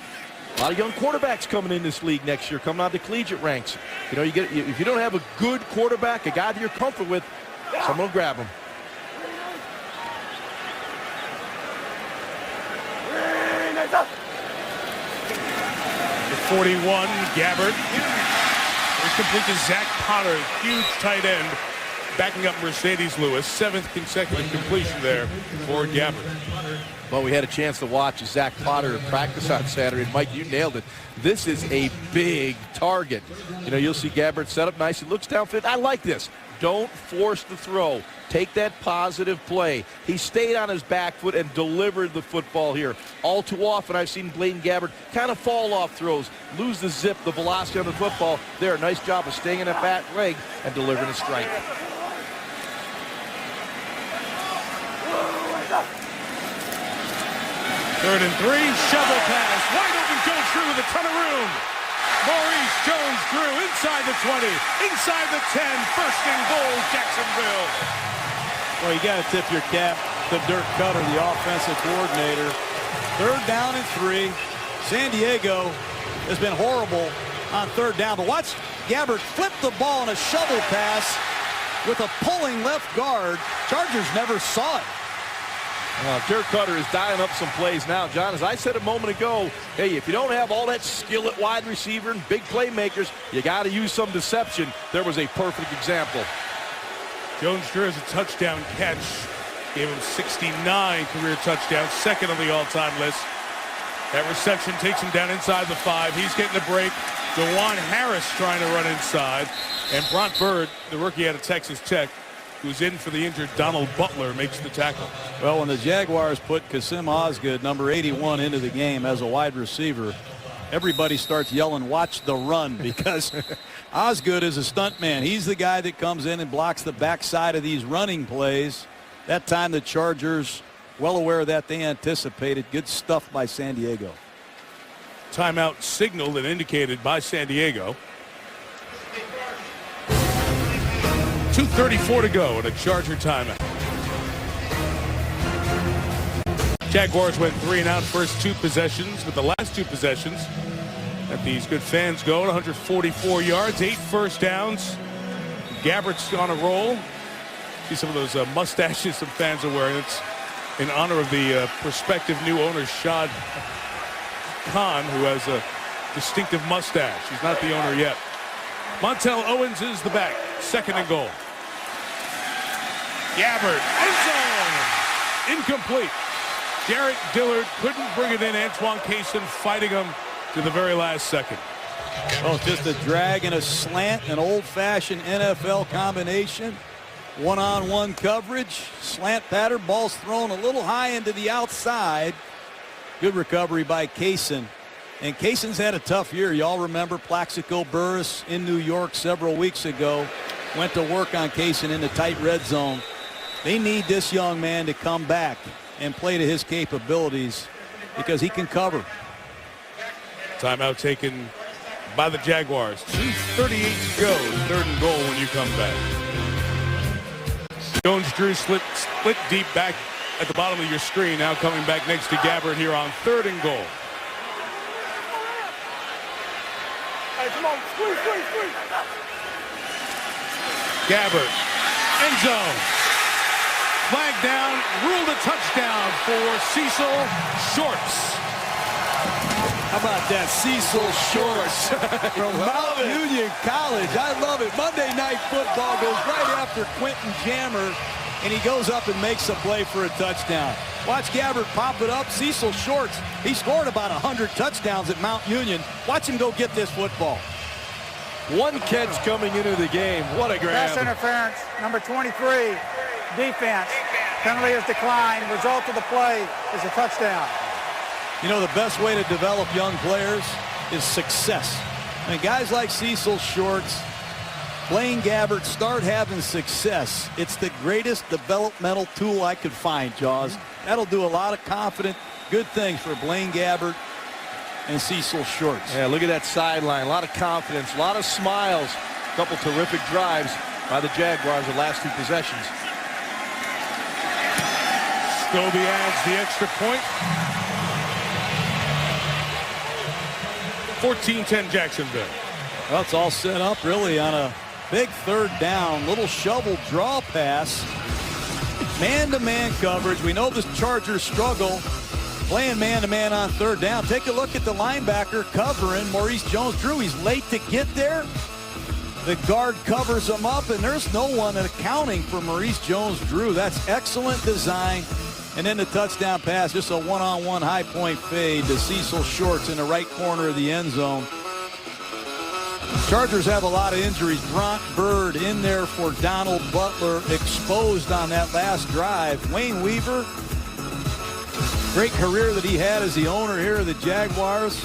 a lot of young quarterbacks coming in this league next year, coming out of the collegiate ranks. If you don't have a good quarterback, a guy that you're comfortable with, someone will grab him. 41, Gabbert. It's complete to Zach Potter, huge tight end, backing up Mercedes Lewis. 7th consecutive completion there for Gabbert. Well, we had a chance to watch Zach Potter practice on Saturday. Mike, you nailed it. This is a big target. You'll see Gabbert set up nice. He looks downfield. I like this. Don't force the throw. Take that positive play. He stayed on his back foot and delivered the football here. All too often, I've seen Blaine Gabbert kind of fall off throws, lose the zip, the velocity on the football. There, nice job of staying in that back leg and delivering a strike. Third and 3, shovel pass, wide open Jones-Drew with a ton of room. Maurice Jones-Drew inside the 20, inside the 10, first and goal, Jacksonville. Well, you got to tip your cap to Dirk Cutter, the offensive coordinator. 3rd down and 3. San Diego has been horrible on 3rd down. But watch Gabbert flip the ball in a shovel pass with a pulling left guard. Chargers never saw it. Dirk Cutter is dialing up some plays now. John, as I said a moment ago, hey, if you don't have all that skill at wide receiver and big playmakers, you got to use some deception. There was a perfect example. Jones-Drew has a touchdown catch. Gave him 69 career touchdowns, 2nd on the all-time list. That reception takes him down inside the 5. He's getting the break. DeJuan Harris trying to run inside. And Bront Bird, the rookie out of Texas Tech, who's in for the injured Donald Butler, makes the tackle. Well, when the Jaguars put Kasim Osgood, number 81, into the game as a wide receiver, everybody starts yelling, "Watch the run," because Osgood is a stunt man. He's the guy that comes in and blocks the backside of these running plays. That time the Chargers, well aware of that, they anticipated. Good stuff by San Diego. Timeout signaled and indicated by San Diego. 2:34 to go and a Charger timeout. Jaguars went 3 and out first 2 possessions, but the last 2 possessions let these good fans go at 144 yards, 8 first downs. Gabbert's on a roll. See some of those mustaches some fans are wearing. It's in honor of the prospective new owner, Shad Khan, who has a distinctive mustache. He's not the owner yet. Montel Owens is the back. 2nd and goal. Gabbert, end zone, incomplete. Jarrett Dillard couldn't bring it in. Antoine Cason fighting him to the very last second. Oh, just a drag and a slant, an old-fashioned NFL combination. One-on-one coverage, slant pattern, ball's thrown a little high into the outside. Good recovery by Cason. And Cason's had a tough year. Y'all remember Plaxico Burress in New York several weeks ago. Went to work on Cason in the tight red zone. They need this young man to come back and play to his capabilities because he can cover. Timeout taken by the Jaguars. 2:38 to go. 3rd and goal when you come back. Jones-Drew split deep back at the bottom of your screen. Now coming back next to Gabbert here on 3rd and goal. Hey, come on, squeeze. Gabbert, end zone. Flag down, ruled a touchdown for Cecil Shorts. How about that? Cecil Shorts from Mount Union College. I love it. Monday Night Football goes right after Quentin Jammer, and he goes up and makes a play for a touchdown. Watch Gabbert pop it up. Cecil Shorts, he scored about 100 touchdowns at Mount Union. Watch him go get this football. One catch coming into the game. What a grab. Pass interference, number 23, defense. Penalty is declined. Result of the play is a touchdown. You know, the best way to develop young players is success. I mean, guys like Cecil Shorts, Blaine Gabbert start having success. It's the greatest developmental tool I could find, Jaws. That'll do a lot of confident, good things for Blaine Gabbert and Cecil Shorts. Yeah, look at that sideline. A lot of confidence, a lot of smiles. A couple terrific drives by the Jaguars the last two possessions. Scobie adds the extra point. 14-10 Jacksonville. Well, it's all set up really on a big third down. Little shovel draw pass. Man-to-man coverage. We know the Chargers struggle playing man-to-man on third down. Take a look at the linebacker covering Maurice Jones-Drew. He's late to get there. The guard covers him up, and there's no one accounting for Maurice Jones-Drew. That's excellent design. And then the touchdown pass, just a one-on-one high-point fade to Cecil Shorts in the right corner of the end zone. Chargers have a lot of injuries. Bront Bird in there for Donald Butler, exposed on that last drive. Wayne Weaver, great career that he had as the owner here of the Jaguars.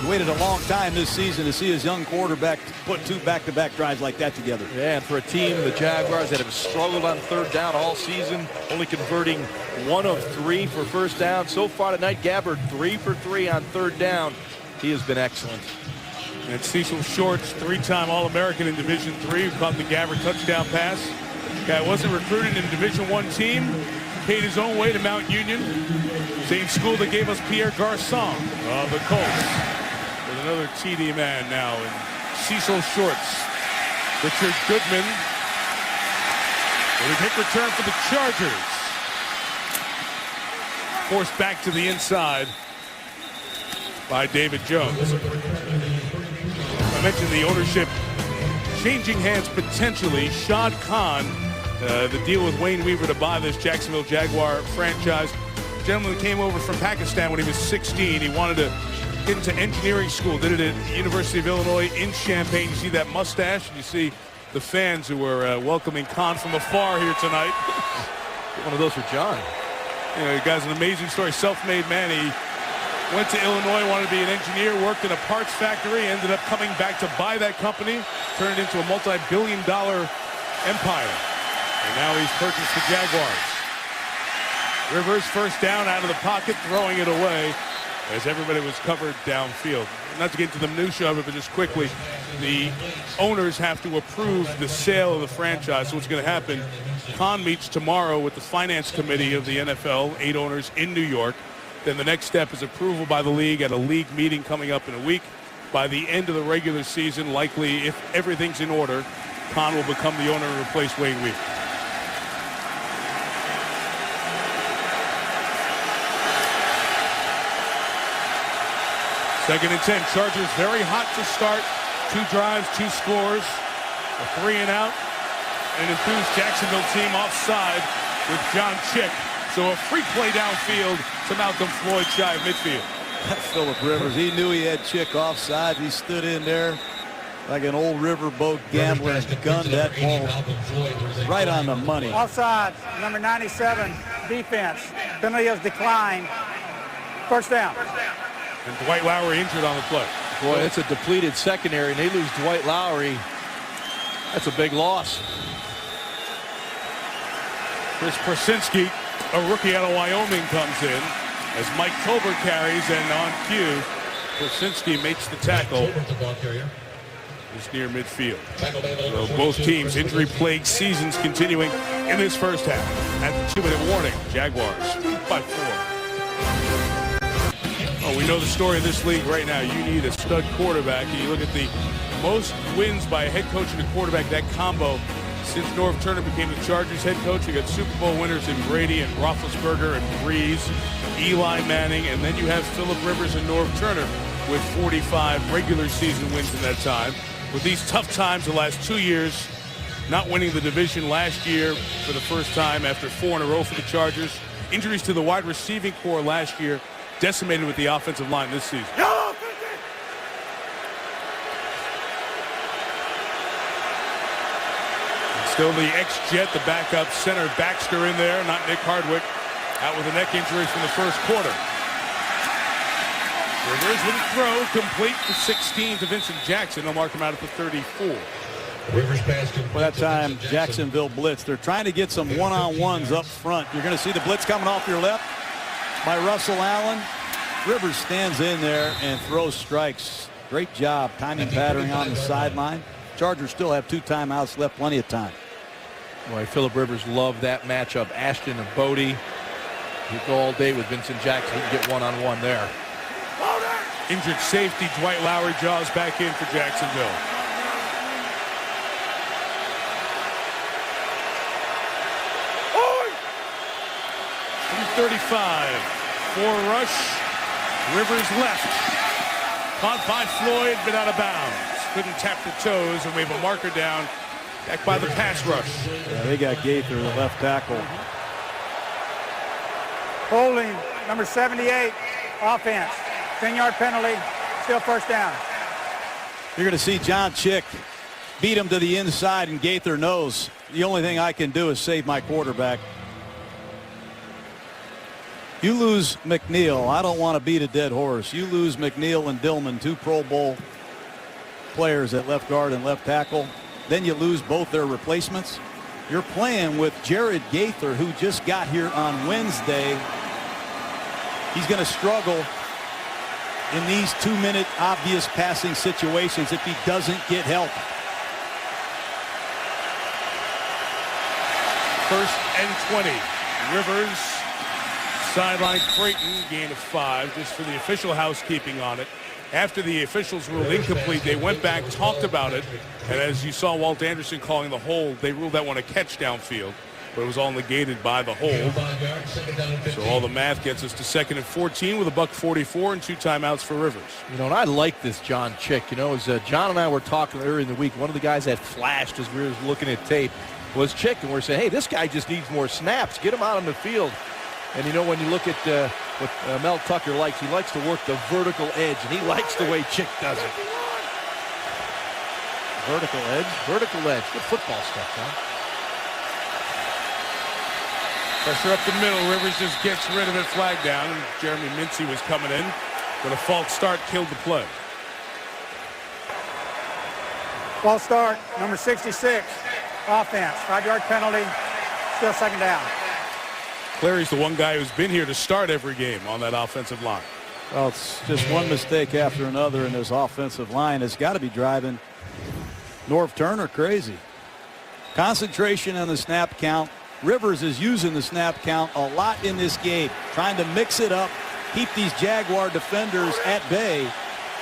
He waited a long time this season to see his young quarterback put two back-to-back drives like that together. Yeah, and for a team, the Jaguars, that have struggled on third down all season, only converting 1 of 3 for first down. So far tonight, Gabbert 3 for 3 on third down. He has been excellent. And Cecil Shorts, 3-time All-American in Division III, who caught the Gabbert touchdown pass. Guy wasn't recruited in Division I team, paid his own way to Mount Union, same school that gave us Pierre Garçon of the Colts. With another TD man now in Cecil Shorts. Richard Goodman with a kick return for the Chargers. Forced back to the inside by David Jones. I mentioned the ownership changing hands potentially. Shad Khan, the deal with Wayne Weaver to buy this Jacksonville Jaguar franchise. The gentleman came over from Pakistan when he was 16. He wanted to get into engineering school. Did it at the University of Illinois in Champaign. You see that mustache, and you see the fans who were welcoming Khan from afar here tonight. One of those for John. You know, the guy's an amazing story. Self-made man. He went to Illinois, wanted to be an engineer, worked in a parts factory, ended up coming back to buy that company, turned it into a multi-billion-dollar empire. And now he's purchased the Jaguars. Rivers first down out of the pocket, throwing it away as everybody was covered downfield. Not to get into the minutia of it, but just quickly, the owners have to approve the sale of the franchise. So what's going to happen, Khan meets tomorrow with the finance committee of the NFL, 8 owners in New York. Then the next step is approval by the league at a league meeting coming up in a week. By the end of the regular season, likely, if everything's in order, Khan will become the owner and replace Wayne Weaver. Second and 10. Chargers very hot to start. 2 drives, 2 scores. A 3 and out. An enthused Jacksonville team offside with John Chick. So a free play downfield to Malcolm Floyd shy of midfield. Phillip Rivers, he knew he had Chick offside. He stood in there like an old riverboat gambler and gunned that ball right on the money. Offside, number 97, defense. Penalty is declined. First down. And Dwight Lowry injured on the play. Boy, it's a depleted secondary, and they lose Dwight Lowry. That's a big loss. Chris Persinski, a rookie out of Wyoming, comes in as Mike Tolbert carries, and on cue, Persinski makes the tackle. Just near midfield. So both teams, injury-plagued seasons continuing in this first half. At the 2-minute warning, Jaguars by 4. Oh, we know the story of this league right now. You need a stud quarterback. And you look at the most wins by a head coach and a quarterback, that combo Since Norv Turner became the Chargers head coach, you got Super Bowl winners in Brady and Roethlisberger and Breeze, Eli Manning, and then you have Phillip Rivers and Norv Turner with 45 regular season wins in that time. With these tough times the last 2 years, not winning the division last year for the first time after 4 in a row for the Chargers. Injuries to the wide receiving core last year, decimated with the offensive line this season. Still the ex-Jet, the backup center Baxter in there, not Nick Hardwick, out with a neck injury from the first quarter. Rivers with a throw, complete the 16 to Vincent Jackson. They'll mark him out at the 34. Rivers passed for that time, Jacksonville blitz. They're trying to get some one-on-ones up front. You're going to see the blitz coming off your left by Russell Allen. Rivers stands in there and throws strikes. Great job timing patterning on the sideline. Chargers still have 2 timeouts left, plenty of time. Boy, Phillip Rivers loved that matchup. Ashton and Bodie. You go all day with Vincent Jackson. He can get one-on-one there. Injured safety Dwight Lowry draws back in for Jacksonville. 35. 4 rush. Rivers left. Caught by Floyd, but out of bounds. Couldn't tap the toes, and we have a marker down back by the pass rush. Yeah, they got Gaither, the left tackle. Holding, number 78, offense. 10-yard penalty, still first down. You're going to see John Chick beat him to the inside, and Gaither knows the only thing I can do is save my quarterback. You lose McNeil. I don't want to beat a dead horse. You lose McNeil and Dillman, 2 Pro Bowl players at left guard and left tackle. Then you lose both their replacements. You're playing with Jared Gaither, who just got here on Wednesday. He's going to struggle in these 2-minute obvious passing situations if he doesn't get help. First and 20. Rivers sideline Creighton, gain of 5, just for the official housekeeping on it. After the officials ruled incomplete, they went back, talked about it, and as you saw Walt Anderson calling the hold, they ruled that one a catch downfield, but it was all negated by the hold. So all the math gets us to 2nd and 14 with a $1:44 and 2 timeouts for Rivers. You know, and I like this John Chick. You know, as John and I were talking earlier in the week, one of the guys that flashed as we were looking at tape was Chick, and we're saying, hey, this guy just needs more snaps. Get him out on the field. And, you know, when you look at what Mel Tucker likes, he likes to work the vertical edge, and he likes the way Chick does it. Vertical edge? Vertical edge. Good football stuff, huh? Pressure up the middle. Rivers just gets rid of it, flag down. And Jeremy Mincy was coming in, but a false start killed the play. False start, number 66, offense. 5-yard penalty, still 2nd down. Clary's the one guy who's been here to start every game on that offensive line. Well, it's just one mistake after another in this offensive line. It's got to be driving Norv Turner crazy. Concentration on the snap count. Rivers is using the snap count a lot in this game, trying to mix it up, keep these Jaguar defenders at bay.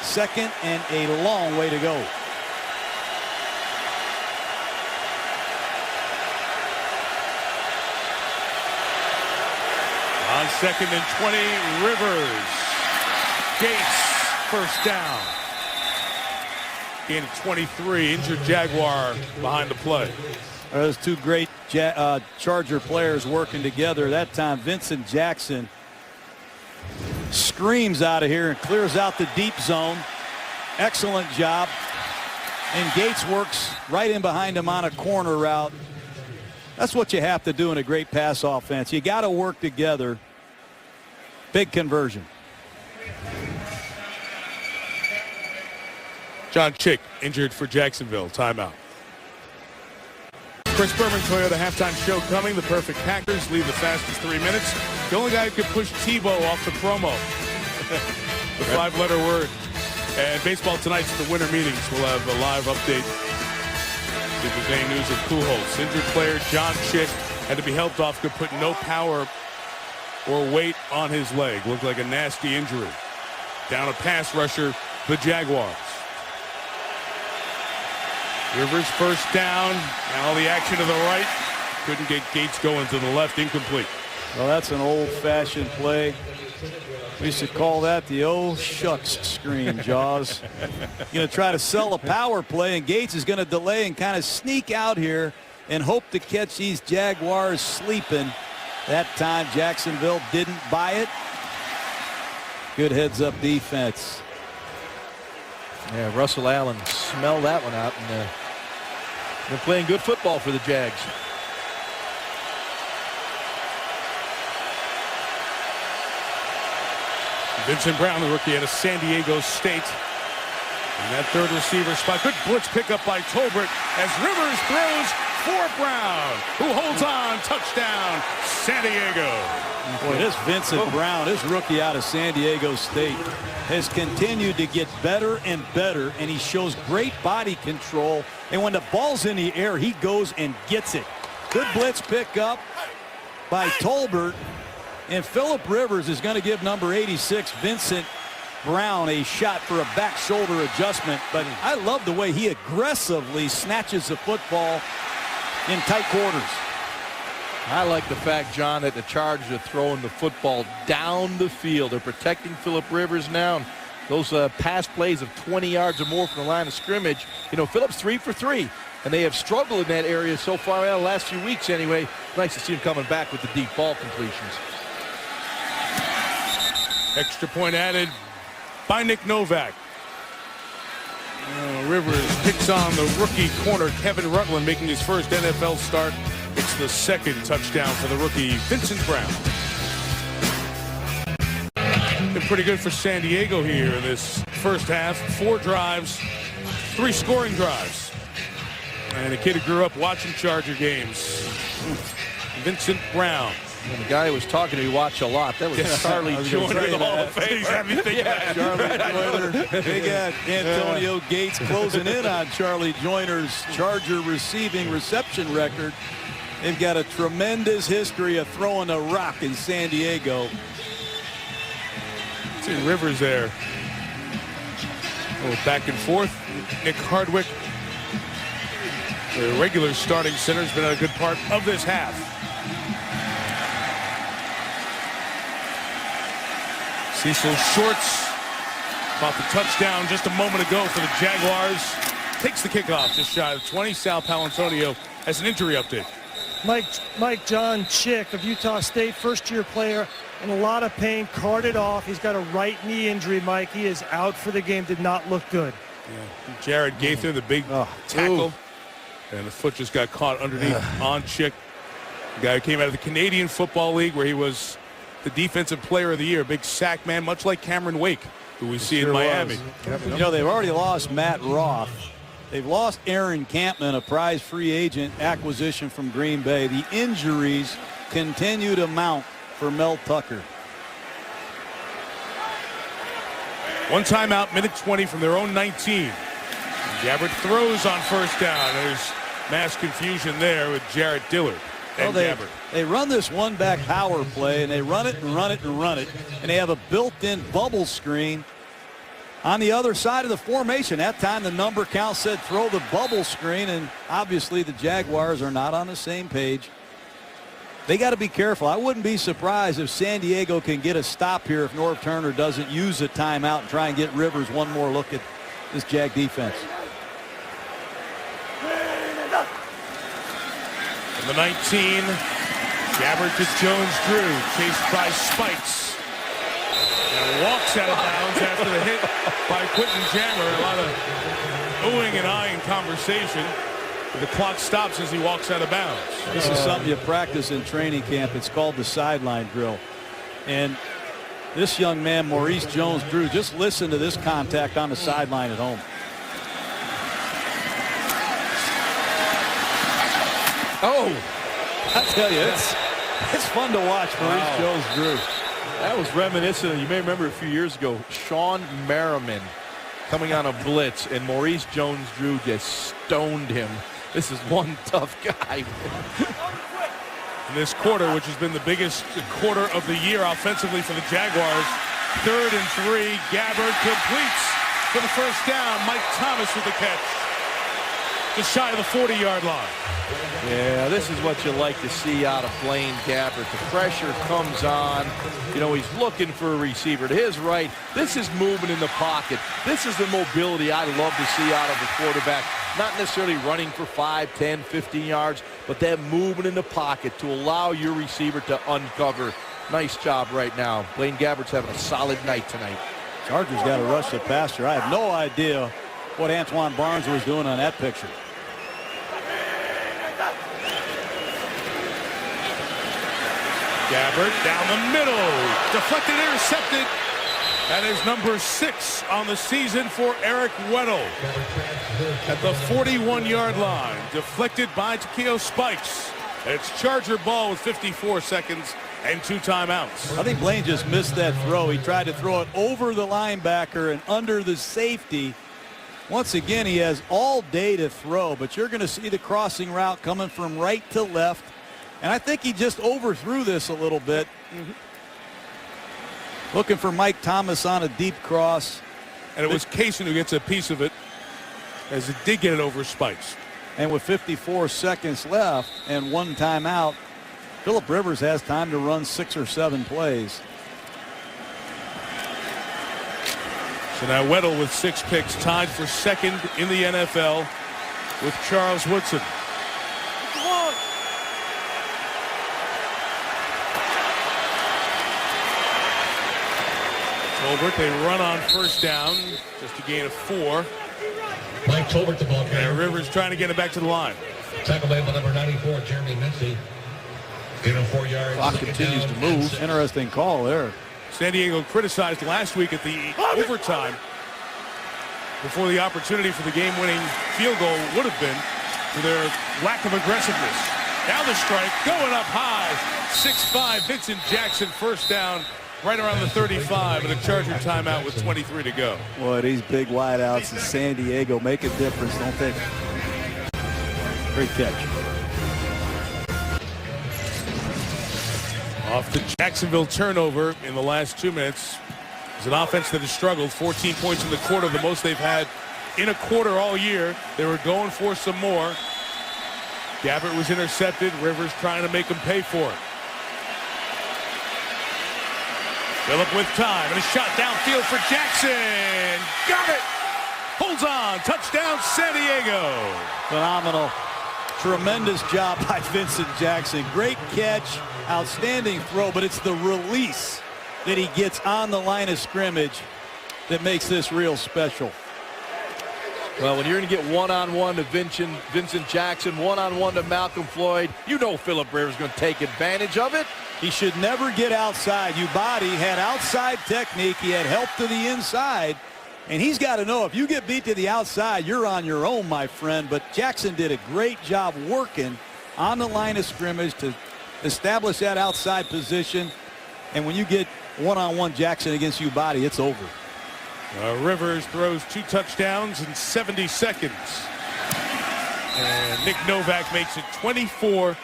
2nd and a long way to go. On 2nd and 20, Rivers. Gates, first down. Gain of 23, injured Jaguar behind the play. Those 2 great Charger players working together. That time, Vincent Jackson screams out of here and clears out the deep zone. Excellent job. And Gates works right in behind him on a corner route. That's what you have to do in a great pass offense. You got to work together. Big conversion. John Chick injured for Jacksonville. Timeout. Chris Berman Toyota halftime show coming. The perfect Packers lead the fastest 3 minutes. The only guy who could push Tebow off the promo. The 5-letter word. And baseball tonight's the winter meetings. We'll have a live update. If there's any news of Pujols. Injured player John Chick had to be helped off. Could put no power or weight on his leg. Looked like a nasty injury. Down a pass rusher, the Jaguars. Rivers first down. Now the action to the right. Couldn't get Gates going to the left. Incomplete. Well, that's an old-fashioned play. We used to call that the oh shucks screen, Jaws. Going to try to sell a power play, and Gates is going to delay and kind of sneak out here and hope to catch these Jaguars sleeping. That time Jacksonville didn't buy it. Good heads-up defense. Yeah, Russell Allen smelled that one out, and they're playing good football for the Jags. Vincent Brown, the rookie out of San Diego State. And that third receiver spot. Good blitz pickup by Tolbert as Rivers throws for Brown, who holds on. Touchdown, San Diego. Boy, this Vincent Brown, this rookie out of San Diego State, has continued to get better and better, and he shows great body control. And when the ball's in the air, he goes and gets it. Good blitz pickup by Tolbert. And Phillip Rivers is going to give number 86, Vincent Brown, a shot for a back shoulder adjustment. But I love the way he aggressively snatches the football in tight quarters. I like the fact, John, that the Chargers are throwing the football down the field. They're protecting Phillip Rivers now. And those pass plays of 20 yards or more from the line of scrimmage. You know, Phillip's 3 for 3. And they have struggled in that area so far the last few weeks anyway. Nice to see him coming back with the deep ball completions. Extra point added by Nick Novak. Rivers picks on the rookie corner Kevin Rutland, making his first NFL start. It's the second touchdown for the rookie Vincent Brown. Been pretty good for San Diego here in this first half. 4 drives, 3 scoring drives. And a kid who grew up watching Charger games, Vincent Brown. And the guy who was talking to me watched a lot. That was Charlie Joyner, the Hall of Fame. Charlie Joyner. They got Antonio Gates closing in on Charlie Joyner's Charger receiving reception record. They've got a tremendous history of throwing a rock in San Diego. See Rivers there. A little back and forth. Nick Hardwick, the regular starting center, has been a good part of this half. Cecil Shorts about the touchdown just a moment ago for the Jaguars. Takes the kickoff just shy of 20. Sal Palantonio has an injury update. Mike John Chick of Utah State, first-year player, in a lot of pain, carted off. He's got a right knee injury, Mike. He is out for the game. Did not look good. Yeah. Jared Gaither, the big tackle. And the foot just got caught underneath on Chick. The guy who came out of the Canadian Football League where he was the defensive player of the year, big sack man, much like Cameron Wake, who we see in Miami. You know, they've already lost Matt Roth. They've lost Aaron Campman, a prize free agent acquisition from Green Bay. The injuries continue to mount for Mel Tucker. One timeout, minute 20 from their own 19. Gabbert throws on first down. There's mass confusion there with Jarrett Dillard. Well, they run this one-back power play, and they run it and run it and run it, and they have a built-in bubble screen on the other side of the formation. That time the number count said throw the bubble screen, and obviously the Jaguars are not on the same page. They got to be careful. I wouldn't be surprised if San Diego can get a stop here if Norv Turner doesn't use a timeout and try and get Rivers one more look at this Jag defense. From the 19, Gabbert to Jones-Drew, chased by Spikes. And walks out of bounds after the hit by Quentin Jammer. A lot of oohing and eyeing conversation. The clock stops as he walks out of bounds. This is something you practice in training camp. It's called the sideline drill. And this young man, Maurice Jones-Drew, just listen to this contact on the sideline at home. Oh, I tell you, it's fun to watch Maurice Jones-Drew. That was reminiscent. You may remember a few years ago, Sean Merriman coming on a blitz, and Maurice Jones-Drew just stoned him. This is one tough guy. In this quarter, which has been the biggest quarter of the year offensively for the Jaguars, 3rd and 3. Gabbert completes for the first down. Mike Thomas with the catch. just shy of the 40-yard line. Yeah, this is what you like to see out of Blaine Gabbert. The pressure comes on. You know, he's looking for a receiver. To his right, this is movement in the pocket. This is the mobility I love to see out of a quarterback. Not necessarily running for 5, 10, 15 yards, but that movement in the pocket to allow your receiver to uncover. Nice job right now. Blaine Gabbert's having a solid night tonight. Chargers got to rush the passer. I have no idea what Antoine Barnes was doing on that picture. Gabbert down the middle. Deflected, intercepted. That is number 6 on the season for Eric Weddle. At the 41-yard line. Deflected by Takeo Spikes. And it's Charger ball with 54 seconds and 2 timeouts. I think Blaine just missed that throw. He tried to throw it over the linebacker and under the safety. Once again, he has all day to throw, but you're going to see the crossing route coming from right to left. And I think he just overthrew this a little bit. Looking for Mike Thomas on a deep cross. And it was Kaysen who gets a piece of it, as it did get it over Spikes. And with 54 seconds left and 1 timeout, Phillip Rivers has time to run 6 or 7 plays. So now Weddle with 6 picks, tied for 2nd in the NFL with Charles Woodson. Tolbert, they run on 1st down, just a gain of 4. Mike Tolbert, the ball carrier. And Rivers trying to get it back to the line. Tackle made by number 94, Jeremy Mincy. Gain of 4 yards. Clock continues to move. Interesting call there. San Diego criticized last week at the overtime before the opportunity for the game-winning field goal would have been for their lack of aggressiveness. Now the strike, going up high. 6'5", Vincent Jackson, 1st down. Right around the 35 and a Charger timeout with 23 to go. Boy, these big wideouts in San Diego make a difference, don't they? Great catch. Off the Jacksonville turnover in the last 2 minutes. It's an offense that has struggled. 14 points in the quarter, the most they've had in a quarter all year. They were going for some more. Gabbert was intercepted. Rivers trying to make him pay for it. Phillip with time and a shot downfield for Jackson. Got it. Holds on. Touchdown, San Diego. Phenomenal. Tremendous job by Vincent Jackson. Great catch. Outstanding throw, but it's the release that he gets on the line of scrimmage that makes this real special. Well, when you're going to get one-on-one to Vincent Jackson, one-on-one to Malcolm Floyd, you know Phillip Rivers is going to take advantage of it. He should never get outside. Ubadi had outside technique. He had help to the inside. And he's got to know if you get beat to the outside, you're on your own, my friend. But Jackson did a great job working on the line of scrimmage to establish that outside position. And when you get one-on-one Jackson against Ubadi, it's over. Rivers throws 2 touchdowns in 70 seconds. And Nick Novak makes it 24-14.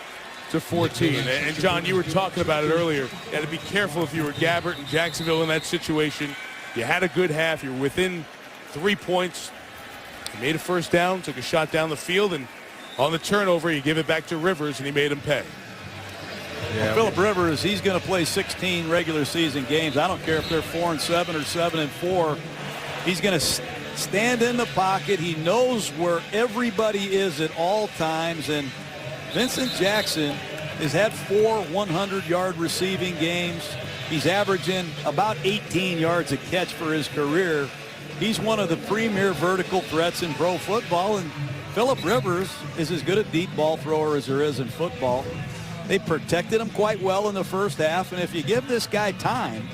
And John, you were talking about it earlier. You had to be careful if you were Gabbert and Jacksonville in that situation. You had a good half. You were within 3 points. You made a 1st down, took a shot down the field, and on the turnover, you give it back to Rivers, and he made him pay. Yeah, Phillip Rivers, he's going to play 16 regular season games. I don't care if they're 4-7 or 7-4. He's going to stand in the pocket. He knows where everybody is at all times. And Vincent Jackson has had 4 100-yard receiving games. He's averaging about 18 yards a catch for his career. He's one of the premier vertical threats in pro football. And Phillip Rivers is as good a deep ball thrower as there is in football. They protected him quite well in the first half, and if you give this guy time,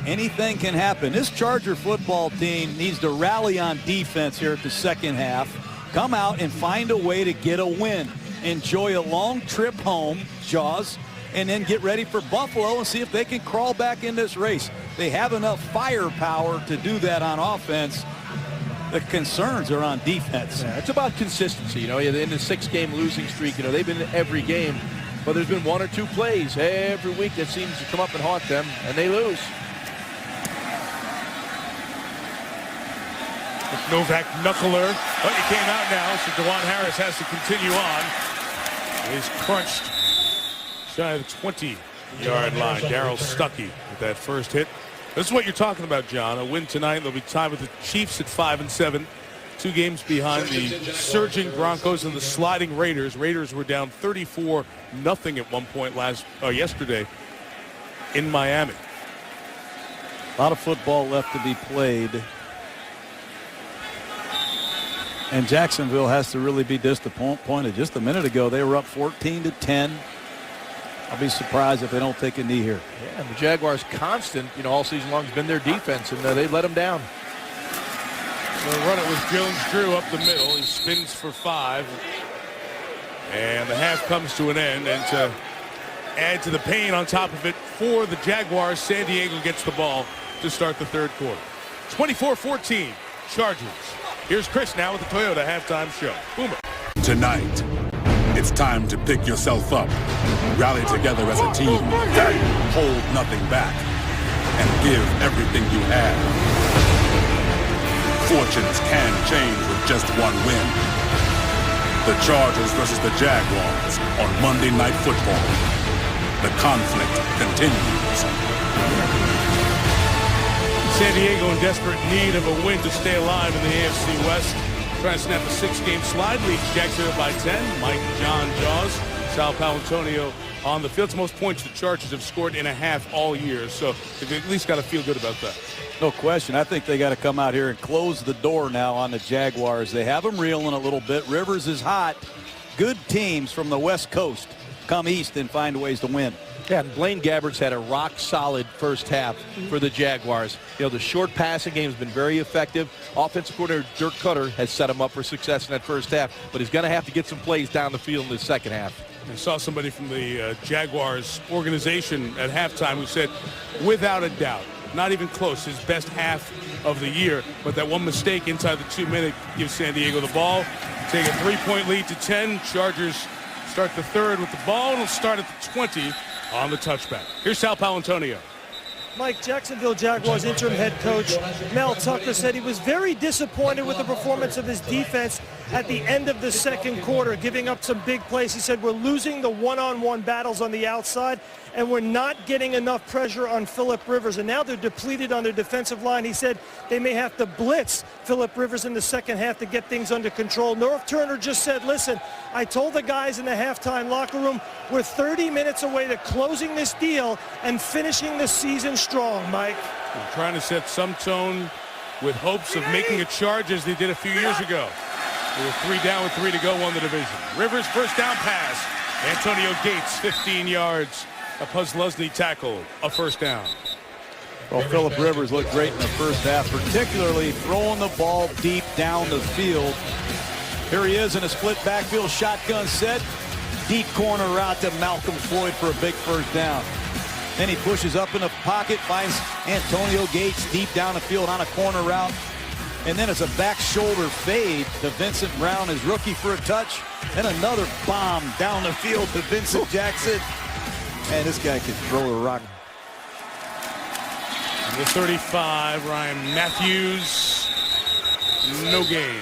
anything can happen. This Charger football team needs to rally on defense here at the second half, come out and find a way to get a win. Enjoy a long trip home, Jaws, and then get ready for Buffalo and see if they can crawl back in this race. They have enough firepower to do that on offense. The concerns are on defense. Yeah, it's about consistency. You know, in the 6-game losing streak, you know, they've been in every game. But there's been 1 or 2 plays every week that seems to come up and haunt them, and they lose. Novak knuckler. But he came out now, so DeJuan Harris has to continue on. He's crunched shy of the 20-yard line. Darryl Stuckey with that first hit. This is what you're talking about, John. A win tonight. They'll be tied with the Chiefs at 5-7. 2 games behind the surging Broncos and the sliding Raiders. Raiders were down 34-0 at one point yesterday in Miami. A lot of football left to be played. And Jacksonville has to really be disappointed. Just a minute ago, they were up 14-10. I'll be surprised if they don't take a knee here. Yeah, and the Jaguars constant, all season long has been their defense, and they let them down. They'll run it with Jones-Drew up the middle. He spins for 5. And the half comes to an end. And to add to the pain on top of it for the Jaguars, San Diego gets the ball to start the third quarter. 24-14, Chargers. Here's Chris now with the Toyota halftime show. Boomer. Tonight, it's time to pick yourself up, rally together as a team, hold nothing back, and give everything you have. Fortunes can change with just one win. The Chargers versus the Jaguars on Monday Night Football. The conflict continues. San Diego in desperate need of a win to stay alive in the AFC West. Trying to snap a 6-game slide, leads Jacksonville by 10. Mike, John, Jaws, Sal Paolantonio on the field. It's the most points the Chargers have scored in a half all year, so they've at least got to feel good about that. No question. I think they got to come out here and close the door now on the Jaguars. They have them reeling a little bit. Rivers is hot. Good teams from the West Coast come east and find ways to win. Yeah, and Blaine Gabbert's had a rock-solid first half for the Jaguars. The short passing game has been very effective. Offensive coordinator Dirk Cutter has set him up for success in that first half, but he's going to have to get some plays down the field in the second half. I saw somebody from the Jaguars organization at halftime who said, without a doubt, not even close, his best half of the year, but that one mistake inside the 2-minute gives San Diego the ball. Take a 3-point lead to 10. Chargers start the third with the ball, and it'll start at the 20 on the touchback. Here's Sal Paolantonio. Mike, Jacksonville Jaguars interim head coach Mel Tucker said he was very disappointed with the performance of his defense at the end of the second quarter, giving up some big plays. He said, we're losing the one-on-one battles on the outside, and we're not getting enough pressure on Phillip Rivers. And now they're depleted on their defensive line. He said they may have to blitz Phillip Rivers in the second half to get things under control. North Turner just said, listen, I told the guys in the halftime locker room, we're 30 minutes away to closing this deal and finishing the season strong, Mike. They're trying to set some tone with hopes of making a charge as they did a few years ago. They were 3 down with 3 to go, won the division. Rivers first down pass. Antonio Gates, 15 yards. A Puzzlesny tackle, a first down. Well, Phillip Rivers looked great in the first half, particularly throwing the ball deep down the field. Here he is in a split backfield shotgun set. Deep corner route to Malcolm Floyd for a big first down. Then he pushes up in the pocket, finds Antonio Gates deep down the field on a corner route. And then it's a back shoulder fade to Vincent Brown, his rookie, for a touch. And another bomb down the field to Vincent Jackson. Man, this guy can throw a rock. The 35, Ryan Matthews, no gain.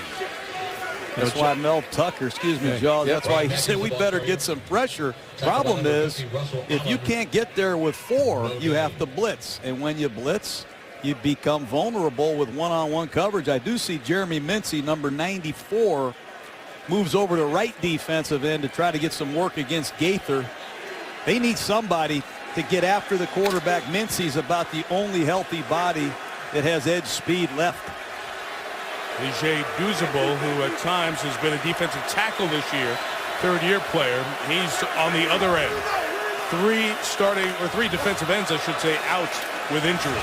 That's why Mel Tucker, Jaws, that's why he said we better get some pressure. Problem is, if you can't get there with 4, you have to blitz. And when you blitz, you become vulnerable with one-on-one coverage. I do see Jeremy Mincy, number 94, moves over to right defensive end to try to get some work against Gaither. They need somebody to get after the quarterback. Mincy's about the only healthy body that has edge speed left. Ajay Duzable, who at times has been a defensive tackle this year, third-year player. He's on the other end. 3 defensive ends, I should say, out with injury.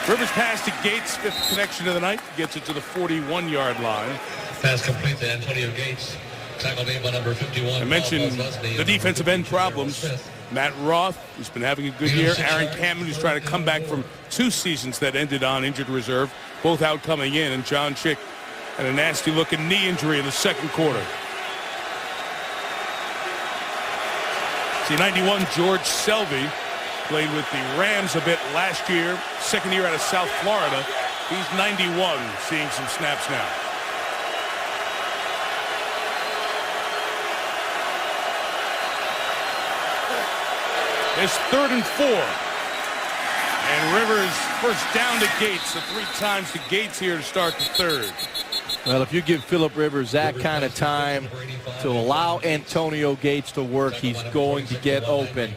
Rivers pass to Gates, 5th connection of the night, gets it to the 41-yard line. Pass complete to Antonio Gates. Tackle made by number 51. I mentioned the defensive end problems. Matt Roth, who's been having a good year. Aaron Cameron, who's trying to come back from 2 seasons that ended on injured reserve, both out coming in. And John Chick had a nasty-looking knee injury in the second quarter. See, 91, George Selvey, played with the Rams a bit last year. Second year out of South Florida. He's 91, seeing some snaps now. It's 3rd and 4. And Rivers first down to Gates. So 3 times to Gates here to start the 3rd. Well, if you give Phillip Rivers that kind of time to allow Antonio Gates to work, he's going to get open.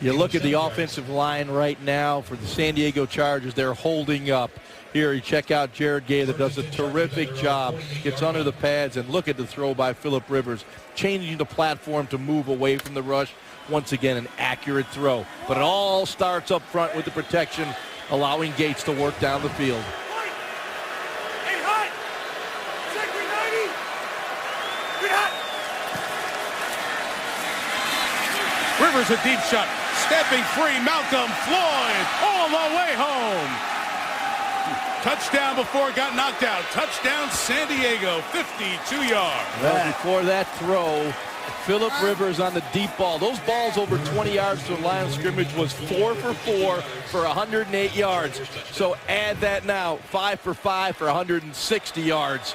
You look at the offensive line right now for the San Diego Chargers. They're holding up. Here, you check out Jared Gay that does a terrific job. Gets under the pads, and look at the throw by Phillip Rivers. Changing the platform to move away from the rush. Once again, an accurate throw. But it all starts up front with the protection, allowing Gates to work down the field. Rivers a deep shot. Stepping free, Malcolm Floyd all the way home. Touchdown before it got knocked out. Touchdown San Diego, 52 yards. Well, before that throw, Phillip Rivers on the deep ball. Those balls over 20 yards to the line of scrimmage was 4 for 4 for 108 yards. So add that now, 5 for 5 for 160 yards.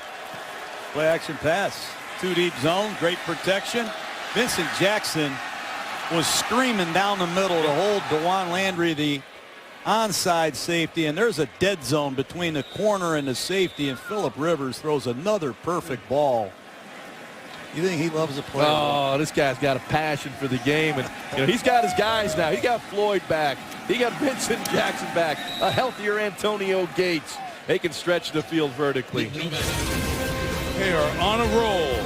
Play action pass. 2 deep zone, great protection. Vincent Jackson was screaming down the middle to hold DeJuan Landry, the onside safety, and there's a dead zone between the corner and the safety, and Phillip Rivers throws another perfect ball. You think he loves the play? Oh, this guy's got a passion for the game, and he's got his guys now. He got Floyd back. He got Vincent Jackson back. A healthier Antonio Gates. They can stretch the field vertically. They are on a roll.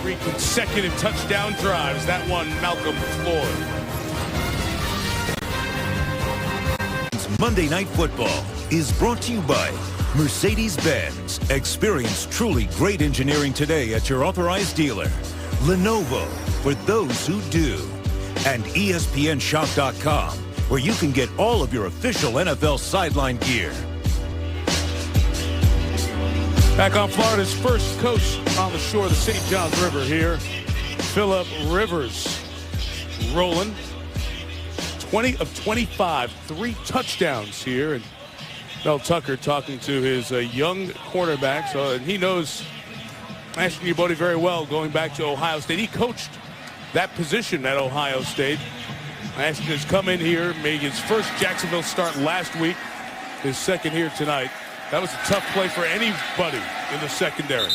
3 consecutive touchdown drives. That one, Malcolm Floyd. Monday Night Football is brought to you by Mercedes-Benz. Experience truly great engineering today at your authorized dealer. Lenovo, for those who do. And ESPNShop.com, where you can get all of your official NFL sideline gear. Back on Florida's first coast on the shore of the St. Johns River here. Phillip Rivers rolling. 20 of 25, 3 touchdowns here. And Mel Tucker talking to his young cornerback. So and he knows Ashton Yeboah very well going back to Ohio State. He coached that position at Ohio State. Ashton has come in here, made his first Jacksonville start last week, his second here tonight. That was a tough play for anybody in the secondary.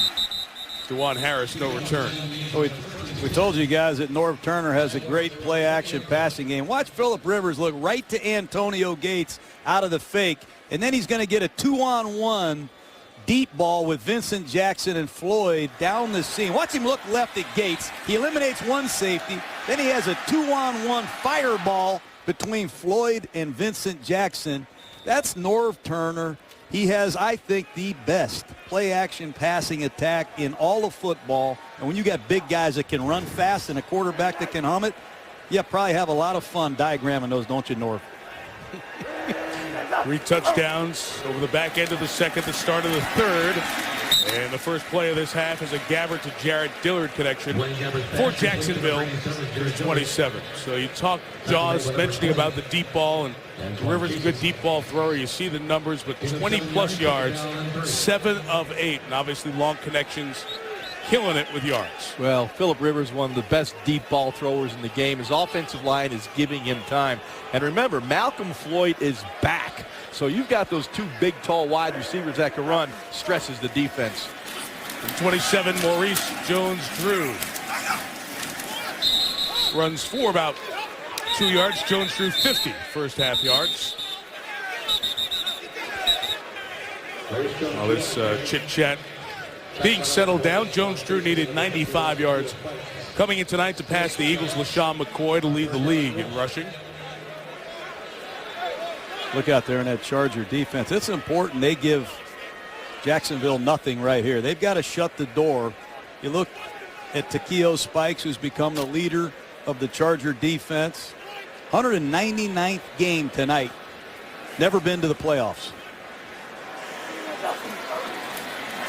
DeJuan Harris, no return. We told you guys that Norv Turner has a great play-action passing game. Watch Phillip Rivers look right to Antonio Gates out of the fake, and then he's going to get a 2-on-1 deep ball with Vincent Jackson and Floyd down the seam. Watch him look left at Gates. He eliminates one safety. Then he has a 2-on-1 fireball between Floyd and Vincent Jackson. That's Norv Turner. He has, I think, the best play-action passing attack in all of football. And when you got big guys that can run fast and a quarterback that can hum it, you probably have a lot of fun diagramming those, don't you, Norv? 3 touchdowns over the back end of the second, the start of the third. And the first play of this half is a Gabbert to Jared Dillard connection for Jacksonville through 27. So you talk, Jaws, mentioning about the deep ball, and Rivers a good deep ball thrower. You see the numbers, but 20-plus yards, 7 of 8, and obviously long connections, killing it with yards. Well, Phillip Rivers, one of the best deep ball throwers in the game. His offensive line is giving him time. And remember, Malcolm Floyd is back. So you've got those 2 big, tall wide receivers that can run. Stresses the defense. From 27, Maurice Jones-Drew runs for about 2 yards. Jones-Drew 50 first half yards. All this chit-chat being settled down. Jones-Drew needed 95 yards coming in tonight to pass the Eagles' LaShawn McCoy to lead the league in rushing. Look out there in that Charger defense. It's important they give Jacksonville nothing right here. They've got to shut the door. You look at Takeo Spikes, who's become the leader of the Charger defense. 199th game tonight. Never been to the playoffs.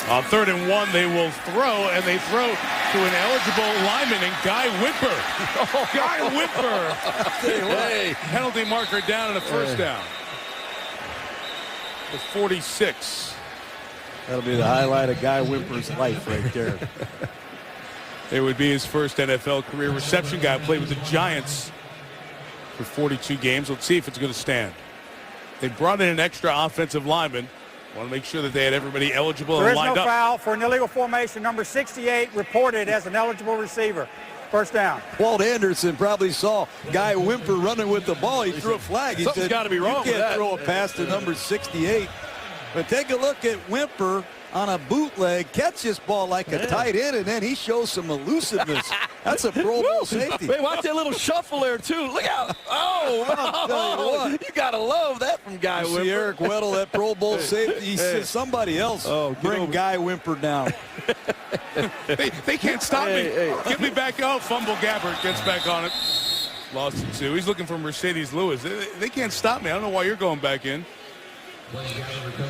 On 3rd and 1, they will throw, and they throw to an eligible lineman in Guy Whipper. Guy Whipper. Hey, penalty marker down and a first down. to 46. That'll be the highlight of Guy Wimper's life right there. It would be his first NFL career reception. Guy played with the Giants for 42 games. Let's see if it's going to stand. They brought in an extra offensive lineman. Want to make sure that they had everybody eligible There and is lined no up. foul for an illegal formation. Number 68 reported as an eligible receiver. First down. Walt Anderson probably saw Guy Wimper running with the ball. He threw a flag. He Something's said, gotta be wrong you with can't that." throw a pass to number 68. But take a look at Wimper on a bootleg, catch this ball like a tight end, and then he shows some elusiveness. That's a Pro Bowl safety. Wait, watch that little shuffle there, too. Look out. I'll tell you what. You got to love that from Guy Wimper. See Eric Weddle, that Pro Bowl safety. He said somebody else bring Guy Wimper down. They can't stop me. Get me back out. Fumble. Gabbert gets back on it. Lost it too. He's looking for Mercedes Lewis. They can't stop me. I don't know why you're going back in.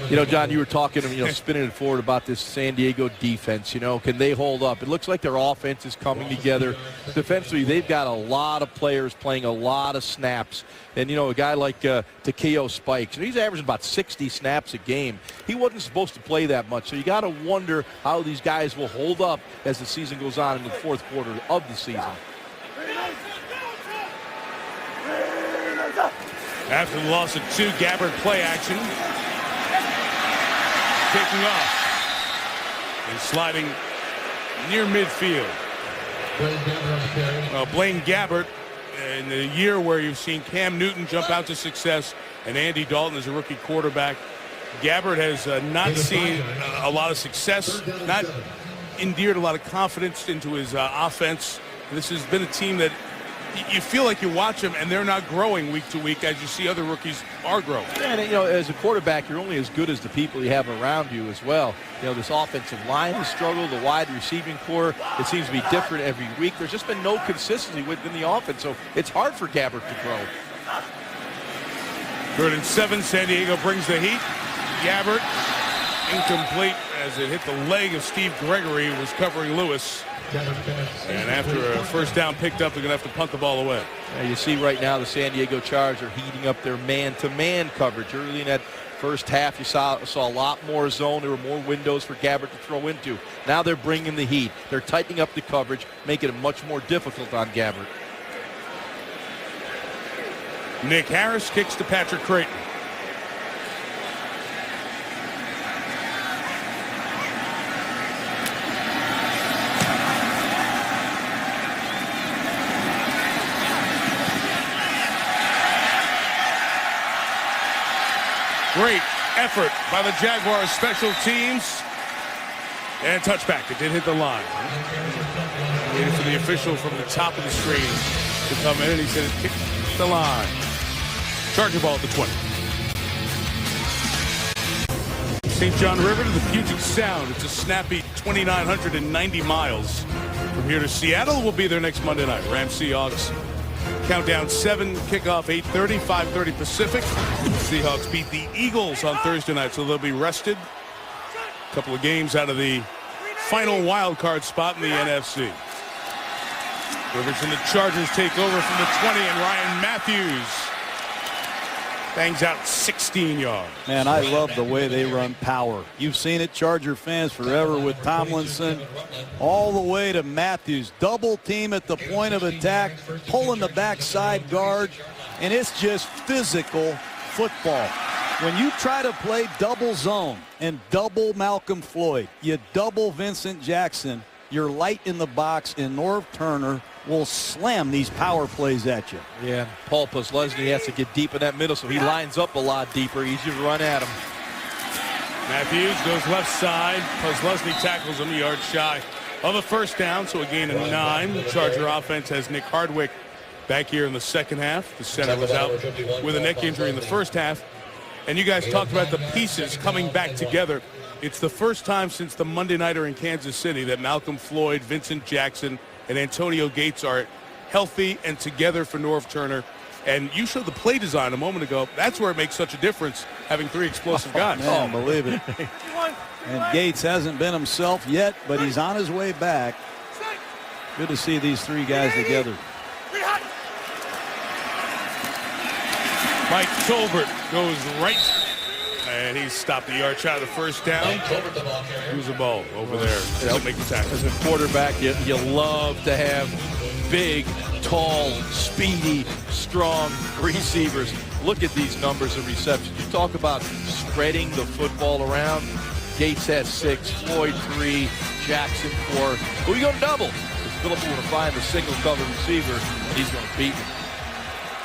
You know, John, you were talking, spinning it forward about this San Diego defense. Can they hold up? It looks like their offense is coming together. Defensively, they've got a lot of players playing a lot of snaps. And, a guy like Takeo Spikes, he's averaging about 60 snaps a game. He wasn't supposed to play that much. So you got to wonder how these guys will hold up as the season goes on in the fourth quarter of the season. After the loss of 2, Gabbert play action. Kicking off. And sliding near midfield. Well, Blaine Gabbert, in the year where you've seen Cam Newton jump out to success and Andy Dalton as a rookie quarterback, Gabbert has not seen a lot of success, not endeared a lot of confidence into his offense. This has been a team that you feel like you watch them and they're not growing week to week as you see other rookies are growing. And, as a quarterback, you're only as good as the people you have around you as well. This offensive line has struggled, the wide receiving core, it seems to be different every week. There's just been no consistency within the offense, so it's hard for Gabbert to grow. 3rd and 7, San Diego brings the heat. Gabbert, incomplete as it hit the leg of Steve Gregory, who was covering Lewis. And after a first down picked up, they're going to have to punt the ball away. You see right now the San Diego Chargers are heating up their man-to-man coverage. Early in that first half, you saw a lot more zone. There were more windows for Gabbert to throw into. Now they're bringing the heat. They're tightening up the coverage, making it much more difficult on Gabbert. Nick Harris kicks to Patrick Creighton. Great effort by the Jaguars special teams. And touchback. It did hit the line. Waiting for the official from the top of the screen to come in, and he said it kicked the line. Charger ball at the 20. St. John River to the Puget Sound. It's a snappy 2,990 miles. From here to Seattle will be their next Monday night. Rams Seahawks. Countdown 7, kickoff 8:30, 5:30 Pacific. Seahawks beat the Eagles on Thursday night, so they'll be rested. A couple of games out of the final wild card spot in the NFC. Rivers and the Chargers take over from the 20, and Ryan Matthews bangs out 16 yards. Man, I love the way they run power. You've seen it, Charger fans, forever with Tomlinson, all the way to Matthews. Double team at the point of attack, pulling the backside guard, and it's just physical football. When you try to play double zone and double Malcolm Floyd, you double Vincent Jackson, you're light in the box, and Norv Turner will slam these power plays at you. Yeah, Paul Posluszny has to get deep in that middle, so he lines up a lot deeper, easier to run at him. Matthews goes left side. Posluszny tackles him a yard shy of a first down, so a gain of 9. The Charger offense has Nick Hardwick back here in the second half. The center was out with a neck injury in the first half. And you guys talked about the pieces coming back together. It's the first time since the Monday Nighter in Kansas City that Malcolm Floyd, Vincent Jackson, and Antonio Gates are healthy and together for Norv Turner. And you showed the play design a moment ago. That's where it makes such a difference, having 3 explosive guys. Man, believe it. And Gates hasn't been himself yet, but he's on his way back. Good to see these 3 guys together. Mike Tolbert goes right And he's stopped the yard shot of the first down. Who's the ball over there? Doesn't make the tackle. As a quarterback, you love to have big, tall, speedy, strong receivers. Look at these numbers of receptions. You talk about spreading the football around. Gates has 6, Floyd 3, Jackson 4. Who are you going to double? Phillips going to find the single cover receiver, and he's going to beat him.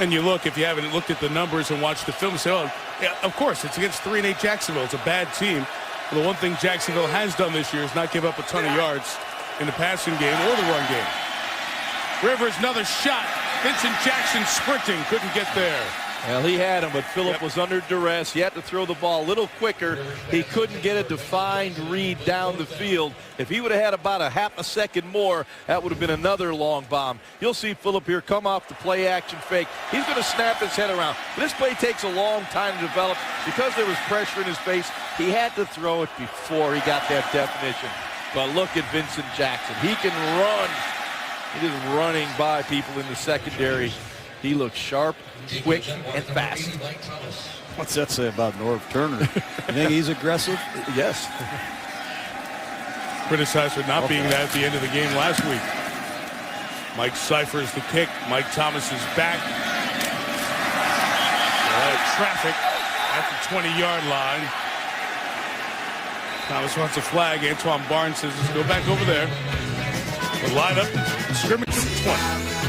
And you look, if you haven't looked at the numbers and watched the film, you say, oh, yeah, of course, it's against 3-8 Jacksonville. It's a bad team. But the one thing Jacksonville has done this year is not give up a ton of yards in the passing game or the run game. Rivers, another shot. Vincent Jackson sprinting, couldn't get there. Well, he had him, but Phillip was under duress. He had to throw the ball a little quicker. He couldn't get a defined read down the field. If he would have had about a half a second more, that would have been another long bomb. You'll see Phillip here come off the play action fake. He's going to snap his head around. This play takes a long time to develop. Because there was pressure in his face, he had to throw it before he got that definition. But look at Vincent Jackson. He can run. He is running by people in the secondary. He looks sharp, quick, and fast. What's that say about Norv Turner? You think he's aggressive? Yes. Criticized for not being that at the end of the game last week. Mike Cyphers the kick. Mike Thomas is back. Traffic at the 20-yard line. Thomas wants a flag. Antoine Barnes says, let's go back over there. The line up, scrimmage at the 20.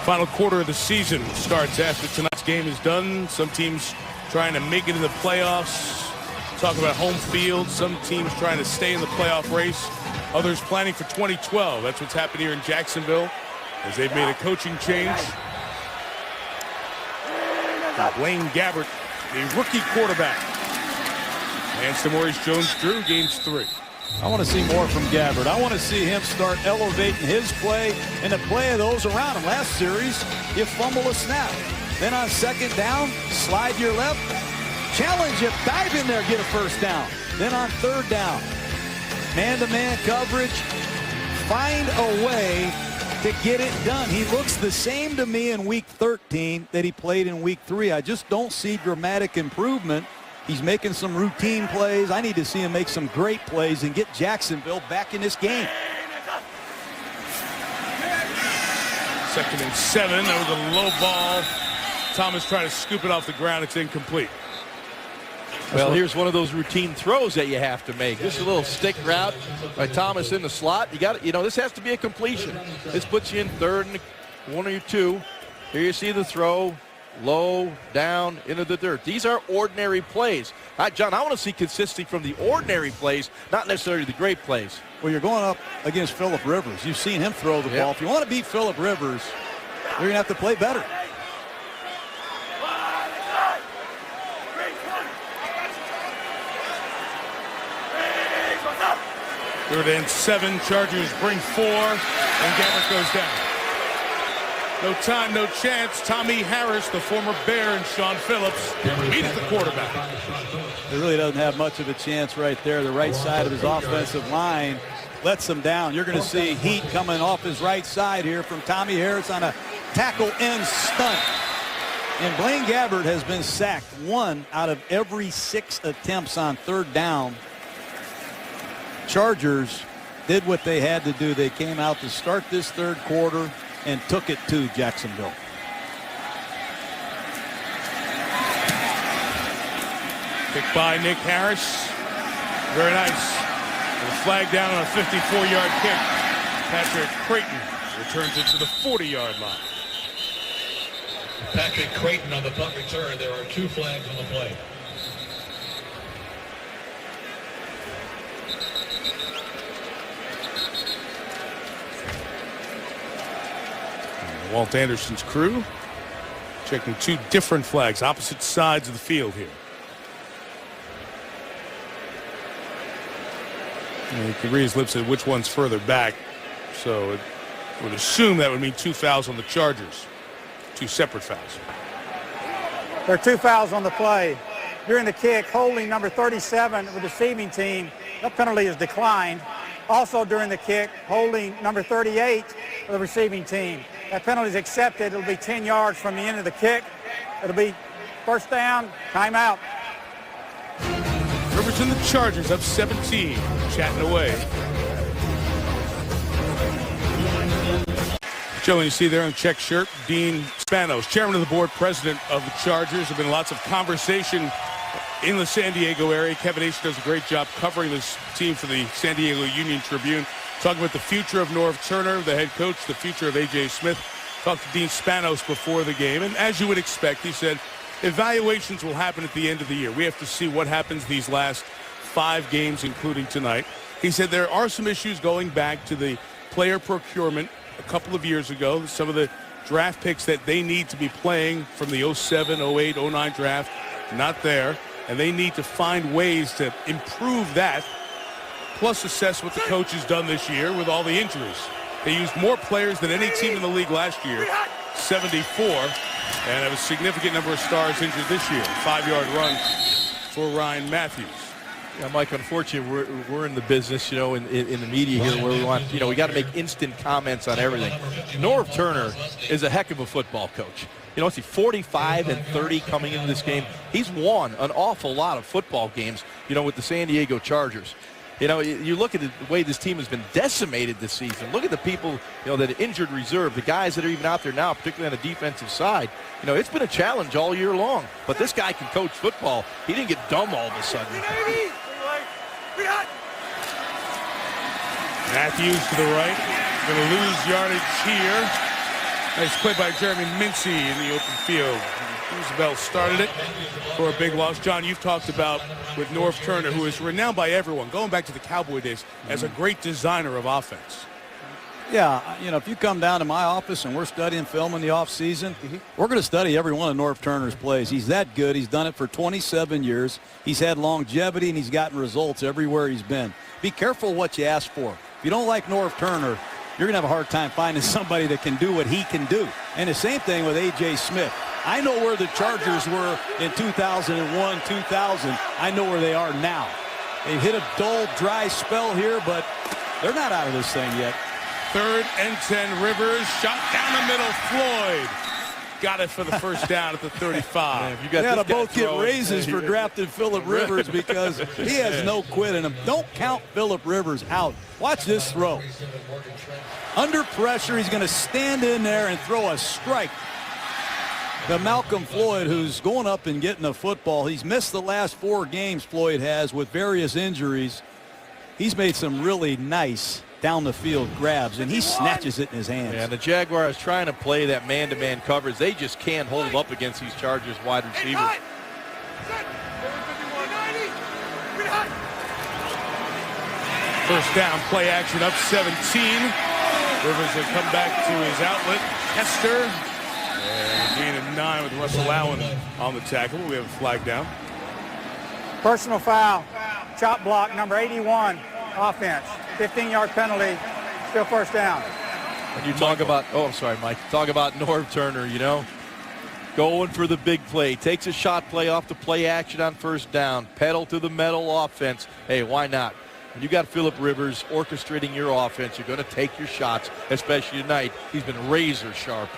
Final quarter of the season starts after tonight's game is done. Some teams trying to make it in the playoffs. Talk about home field. Some teams trying to stay in the playoff race. Others planning for 2012. That's what's happened here in Jacksonville as they've made a coaching change. Blaine Gabbert, the rookie quarterback. And Maurice Jones-Drew gains 3. I want to see more from Gabbert. I want to see him start elevating his play and the play of those around him. Last series, you fumble a snap. Then on second down, slide your left, challenge it, dive in there, get a first down. Then on third down, man-to-man coverage, find a way to get it done. He looks the same to me in week 13 that he played in week 3. I just don't see dramatic improvement. He's making some routine plays. I need to see him make some great plays and get Jacksonville back in this game. 2nd and 7. That was a low ball. Thomas trying to scoop it off the ground. It's incomplete. Well, here's one of those routine throws that you have to make. Just a little stick route by Thomas in the slot. You got, this has to be a completion. This puts you in 3rd and 1 or 2. Here you see the throw. Low, down, into the dirt. These are ordinary plays. John, I want to see consistency from the ordinary plays, not necessarily the great plays. Well, you're going up against Phillip Rivers. You've seen him throw the ball. If you want to beat Phillip Rivers, you're going to have to play better. Third and 7. Chargers bring 4, and Gabbert goes down. No time, no chance. Tommy Harris, the former Bear, and Sean Phillips meet at the quarterback. He really doesn't have much of a chance right there. The right side of his offensive line lets him down. You're going to see heat coming off his right side here from Tommy Harris on a tackle end stunt. And Blaine Gabbert has been sacked 1 out of every 6 attempts on 3rd down. Chargers did what they had to do. They came out to start this 3rd quarter and took it to Jacksonville. Kick by Nick Harris. Very nice. A flag down on a 54-yard kick. Patrick Creighton returns it to the 40-yard line. Patrick Creighton on the punt return. There are 2 flags on the play. Walt Anderson's crew checking 2 different flags, opposite sides of the field here. And you can read his lips at which one's further back. So it would assume that would mean 2 fouls on the Chargers. 2 separate fouls. There are 2 fouls on the play. During the kick, holding number 37 of the receiving team. That penalty is declined. Also during the kick, holding number 38 of the receiving team. That penalty is accepted. It'll be 10 yards from the end of the kick. It'll be First down, timeout. Rivers and the Chargers up 17, chatting away. Joe, you see there in the check shirt, Dean Spanos, chairman of the board, president of the Chargers. There have been lots of conversation in the San Diego area. Kevin Ace does a great job covering this team for the San Diego Union Tribune. Talking about the future of Norv Turner, the head coach, the future of A.J. Smith. Talked to Dean Spanos before the game, and as you would expect, he said, evaluations will happen at the end of the year. We have to see what happens these last 5 games, including tonight. He said there are some issues going back to the player procurement a couple of years ago. Some of the draft picks that they need to be playing from the 07, 08, 09 draft, not there. And they need to find ways to improve that, plus assess what the coach has done this year with all the injuries. They used more players than any team in the league last year, 74, and have a significant number of stars injured this year. 5-yard run for Ryan Matthews. Yeah, Mike, unfortunately, we're in the business, you know, in the media here where we want, you know, we got to make instant comments on everything. Norv Turner is a heck of a football coach. You know, it's 45 and 30 coming into this game. He's won an awful lot of football games, you know, with the San Diego Chargers. You know, you look at the way this team has been decimated this season. Look at the people, you know, that are injured reserve, the guys that are even out there now, particularly on the defensive side. You know, it's been a challenge all year long. But this guy can coach football. He didn't get dumb all of a sudden. Matthews to the right. Going to lose yardage here. Nice play by Jeremy Mincy in the open field. Roosevelt started it for a big loss. John, you've talked about with Norv Turner, who is renowned by everyone, going back to the Cowboy days, as a great designer of offense. Yeah, you know, if you come down to my office and we're studying film in the offseason, we're going to study every one of Norv Turner's plays. He's that good. He's done it for 27 years. He's had longevity, and he's gotten results everywhere he's been. Be careful what you ask for. If you don't like Norv Turner, you're going to have a hard time finding somebody that can do what he can do. And the same thing with A.J. Smith. I know where the Chargers were in 2001, 2000. I know where they are now. They hit a dull, dry spell here, but they're not out of this thing yet. 3rd and 10, Rivers, shot down the middle, Floyd. Got it for the first down at the 35. You got to both get raises for drafting Phillip Rivers because he has no quit in him. Don't count Phillip Rivers out. Watch this throw. Under pressure, he's going to stand in there and throw a strike to Malcolm Floyd, who's going up and getting the football. He's missed the last 4 games, Floyd has, with various injuries. He's made some really nice down the field grabs, and he snatches it in his hands. Yeah, and the Jaguars trying to play that man-to-man coverage. They just can't hold up against these Chargers wide receivers. First down, play action up 17. Rivers will come back to his outlet. Hester. And a gain of 9 with Russell Allen on the tackle. We have a flag down. Personal foul. Chop block, number 81, offense. 15-yard penalty, still first down. When you talk about, I'm sorry, Mike. Talk about Norv Turner, you know. Going for the big play. Takes a shot play off the play action on first down. Pedal to the metal offense. Hey, why not? When you got Phillip Rivers orchestrating your offense, you're going to take your shots, especially tonight. He's been razor sharp.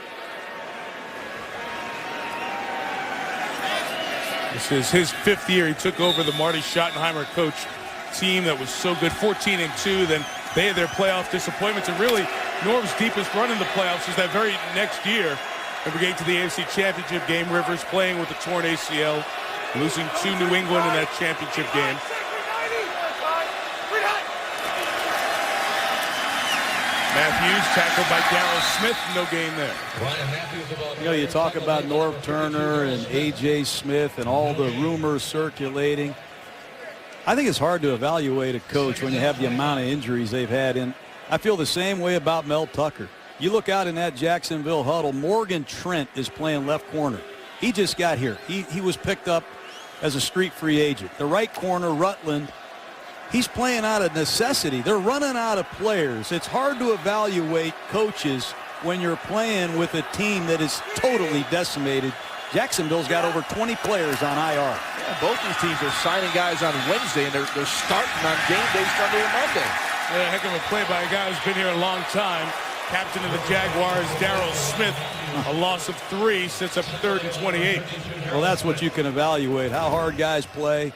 This is his 5th year. He took over the Marty Schottenheimer coach team that was so good, 14-2. Then they had their playoff disappointments. And really, Norm's deepest run in the playoffs was that very next year. And we get to the AFC Championship game. Rivers playing with a torn ACL, losing to New England in that championship game. Matthews tackled by Darryl Smith. No gain there. You know, you talk about Norv Turner and A.J. Smith and all the rumors circulating. I think it's hard to evaluate a coach when you have the amount of injuries they've had. And I feel the same way about Mel Tucker. You look out in that Jacksonville huddle, Morgan Trent is playing left corner. He just got here. He was picked up as a street free agent. The right corner, Rutland, he's playing out of necessity. They're running out of players. It's hard to evaluate coaches when you're playing with a team that is totally decimated. Jacksonville's got over 20 players on IR. Yeah, both these teams are signing guys on Wednesday, and they're starting on game day Sunday and Monday. Yeah, heck of a play by a guy who's been here a long time. Captain of the Jaguars, Darryl Smith, a loss of 3, sets up 3rd and 28. Well, that's what you can evaluate, how hard guys play.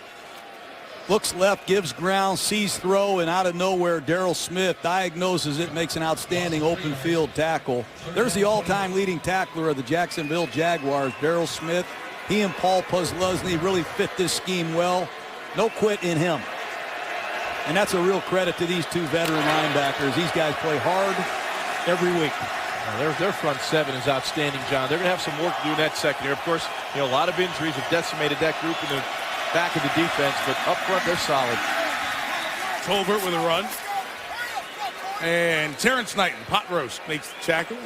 Looks left, gives ground, sees throw, and out of nowhere, Darryl Smith diagnoses it, makes an outstanding open field tackle. There's the all-time leading tackler of the Jacksonville Jaguars, Darryl Smith. He and Paul Posluszny really fit this scheme well. No quit in him. And that's a real credit to these 2 veteran linebackers. These guys play hard every week. Their front 7 is outstanding, John. They're going to have some work to do in that secondary. Of course, a lot of injuries have decimated that group in the back of the defense, but up front, they're solid. Tolbert with a run. And Terrence Knighton, pot roast, makes the tackle.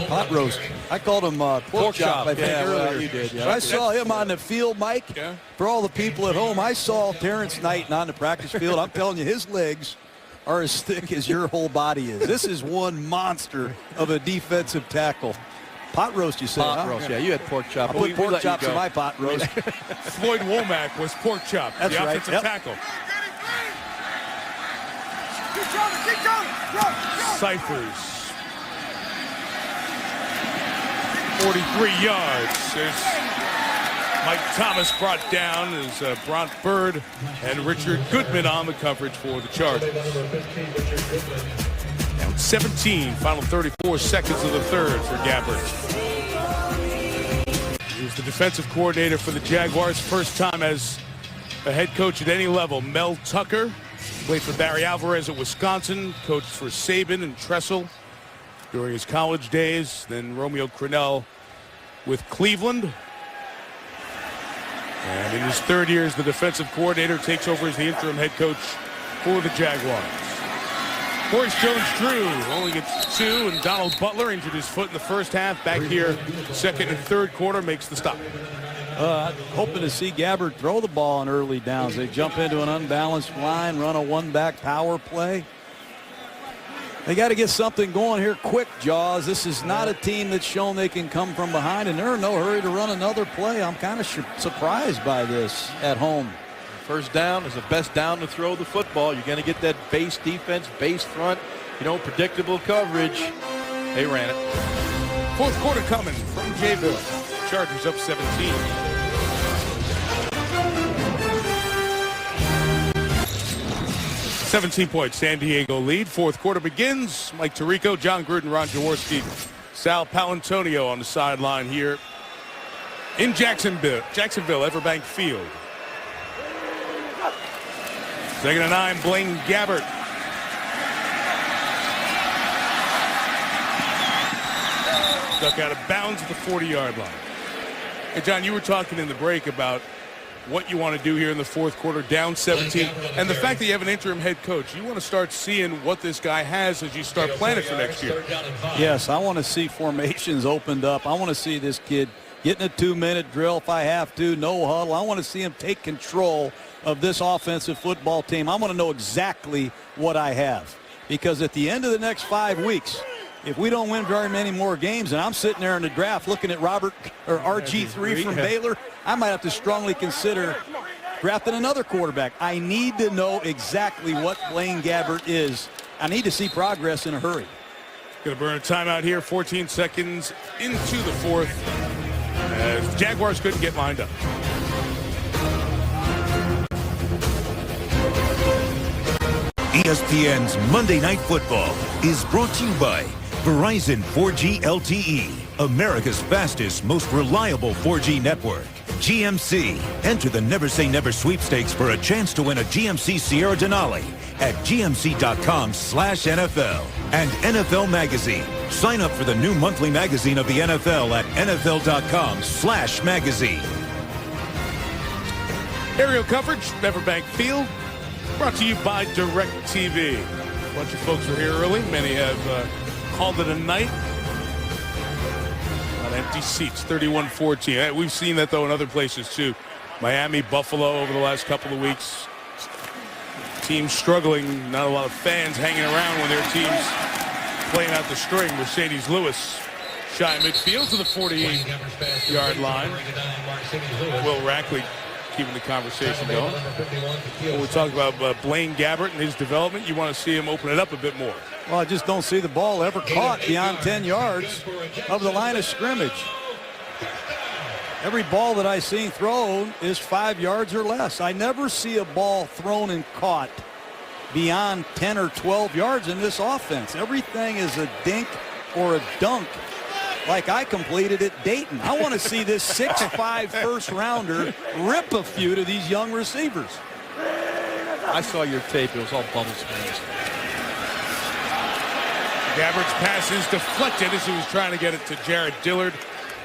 Pot roast. I called him pork chop, I think, earlier. Well, you did, yeah. I saw him on the field, Mike. Yeah. For all the people at home, I saw Terrence Knighton on the practice field. I'm telling you, his legs are as thick as your whole body is. This is one monster of a defensive tackle. Pot roast, you said? Pot roast, yeah. You had pork chop. I put pork chops in my pot roast. Floyd Womack was pork chop, That's the right. offensive tackle. Cyphers. 43 yards. There's Mike Thomas brought down as Bront Bird and Richard Goodman on the coverage for the Chargers. Now 17, final 34 seconds of the third for Gabbert. He's the defensive coordinator for the Jaguars. First time as a head coach at any level. Mel Tucker played for Barry Alvarez at Wisconsin, coached for Saban and Tressel during his college days. Then Romeo Crennel with Cleveland. And in his 3rd year as the defensive coordinator, takes over as the interim head coach for the Jaguars. Maurice Jones-Drew only gets 2, and Donald Butler injured his foot in the first half. Back here, second and third quarter, makes the stop. Hoping to see Gabbert throw the ball on early downs. They jump into an unbalanced line, run a one-back power play. They got to get something going here quick, Jaws. This is not a team that's shown they can come from behind, and they're in no hurry to run another play. I'm kind of surprised by this at home. First down is the best down to throw the football. You're going to get that base defense, base front, predictable coverage. They ran it. Fourth quarter coming from Jayville. Chargers up 17. -17-point San Diego lead. Fourth quarter begins. Mike Tirico, John Gruden, Ron Jaworski, Sal Palantonio on the sideline here in Jacksonville, Everbank Field. 2nd and 9, Blaine Gabbert. Stuck out of bounds at the 40-yard line. Hey, John, you were talking in the break about what you want to do here in the fourth quarter, down 17. And the fact that you have an interim head coach, you want to start seeing what this guy has as you start planning for next year. Yes, I want to see formations opened up. I want to see this kid getting a 2-minute drill if I have to, no huddle. I want to see him take control of this offensive football team. I want to know exactly what I have. Because at the end of the next 5 weeks, if we don't win very many more games, and I'm sitting there in the draft looking at RG3 from Baylor, I might have to strongly consider drafting another quarterback. I need to know exactly what Blaine Gabbert is. I need to see progress in a hurry. Going to burn a timeout here, 14 seconds into the fourth, as the Jaguars couldn't get lined up. ESPN's Monday Night Football is brought to you by Verizon 4G LTE, America's fastest, most reliable 4G network. GMC. Enter the Never Say Never sweepstakes for a chance to win a GMC Sierra Denali at gmc.com/NFL. And NFL Magazine. Sign up for the new monthly magazine of the NFL at nfl.com/magazine. Aerial coverage, Everbank Field, brought to you by DirecTV. A bunch of folks are here early. Many have called it a night. On empty seats, 31-14. We've seen that, though, in other places, too. Miami, Buffalo over the last couple of weeks. Teams struggling. Not a lot of fans hanging around when their teams playing out the string. Mercedes Lewis shy midfield to the 48-yard line. Will Rackley keeping the conversation going. When we talk about Blaine Gabbert and his development, you want to see him open it up a bit more. Well, I just don't see the ball ever caught beyond 10 yards of the line of scrimmage. Every ball that I've seen thrown is 5 yards or less. I never see a ball thrown and caught beyond 10 or 12 yards in this offense. Everything is a dink or a dunk like I completed at Dayton. I want to see this 6'5" first rounder rip a few to these young receivers. I saw your tape. It was all bubble screens. Gabbert's pass is deflected as he was trying to get it to Jared Dillard.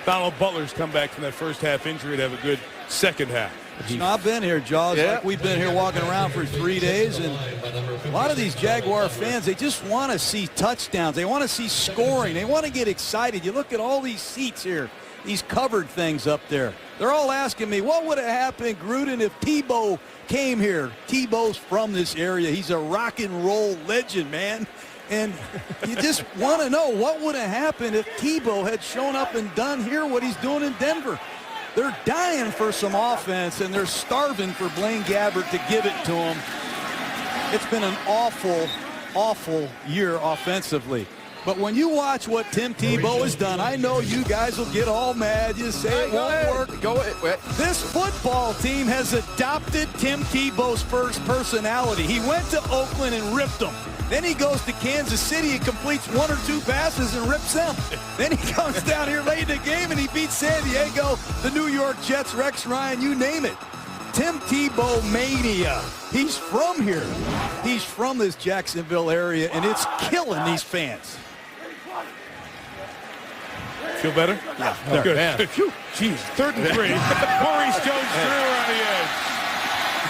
Donald Butler's come back from that first half injury to have a good second half. I've been here, Jaws, like we've been here walking around for 3 days, and a lot of these Jaguar fans, they just want to see touchdowns. They want to see scoring. They want to get excited. You look at all these seats here, these covered things up there. They're all asking me, what would have happened, Gruden, if Tebow came here? Tebow's from this area. He's a rock and roll legend, man. And you just want to know what would have happened if Tebow had shown up and done here what he's doing in Denver. They're dying for some offense, and they're starving for Blaine Gabbert to give it to them. It's been an awful, awful year offensively. But when you watch what Tim Tebow has done, I know you guys will get all mad. You say it won't work. Go ahead. This football team has adopted Tim Tebow's first personality. He went to Oakland and ripped them. Then he goes to Kansas City and completes 1 or 2 passes and rips them. Then he comes down here late in the game and he beats San Diego, the New York Jets, Rex Ryan, you name it. Tim Tebow mania. He's from here. He's from this Jacksonville area, and it's killing these fans. Feel better? Yeah. Oh, good. Jeez, 3rd and 3. Maurice Jones-Drew on the edge.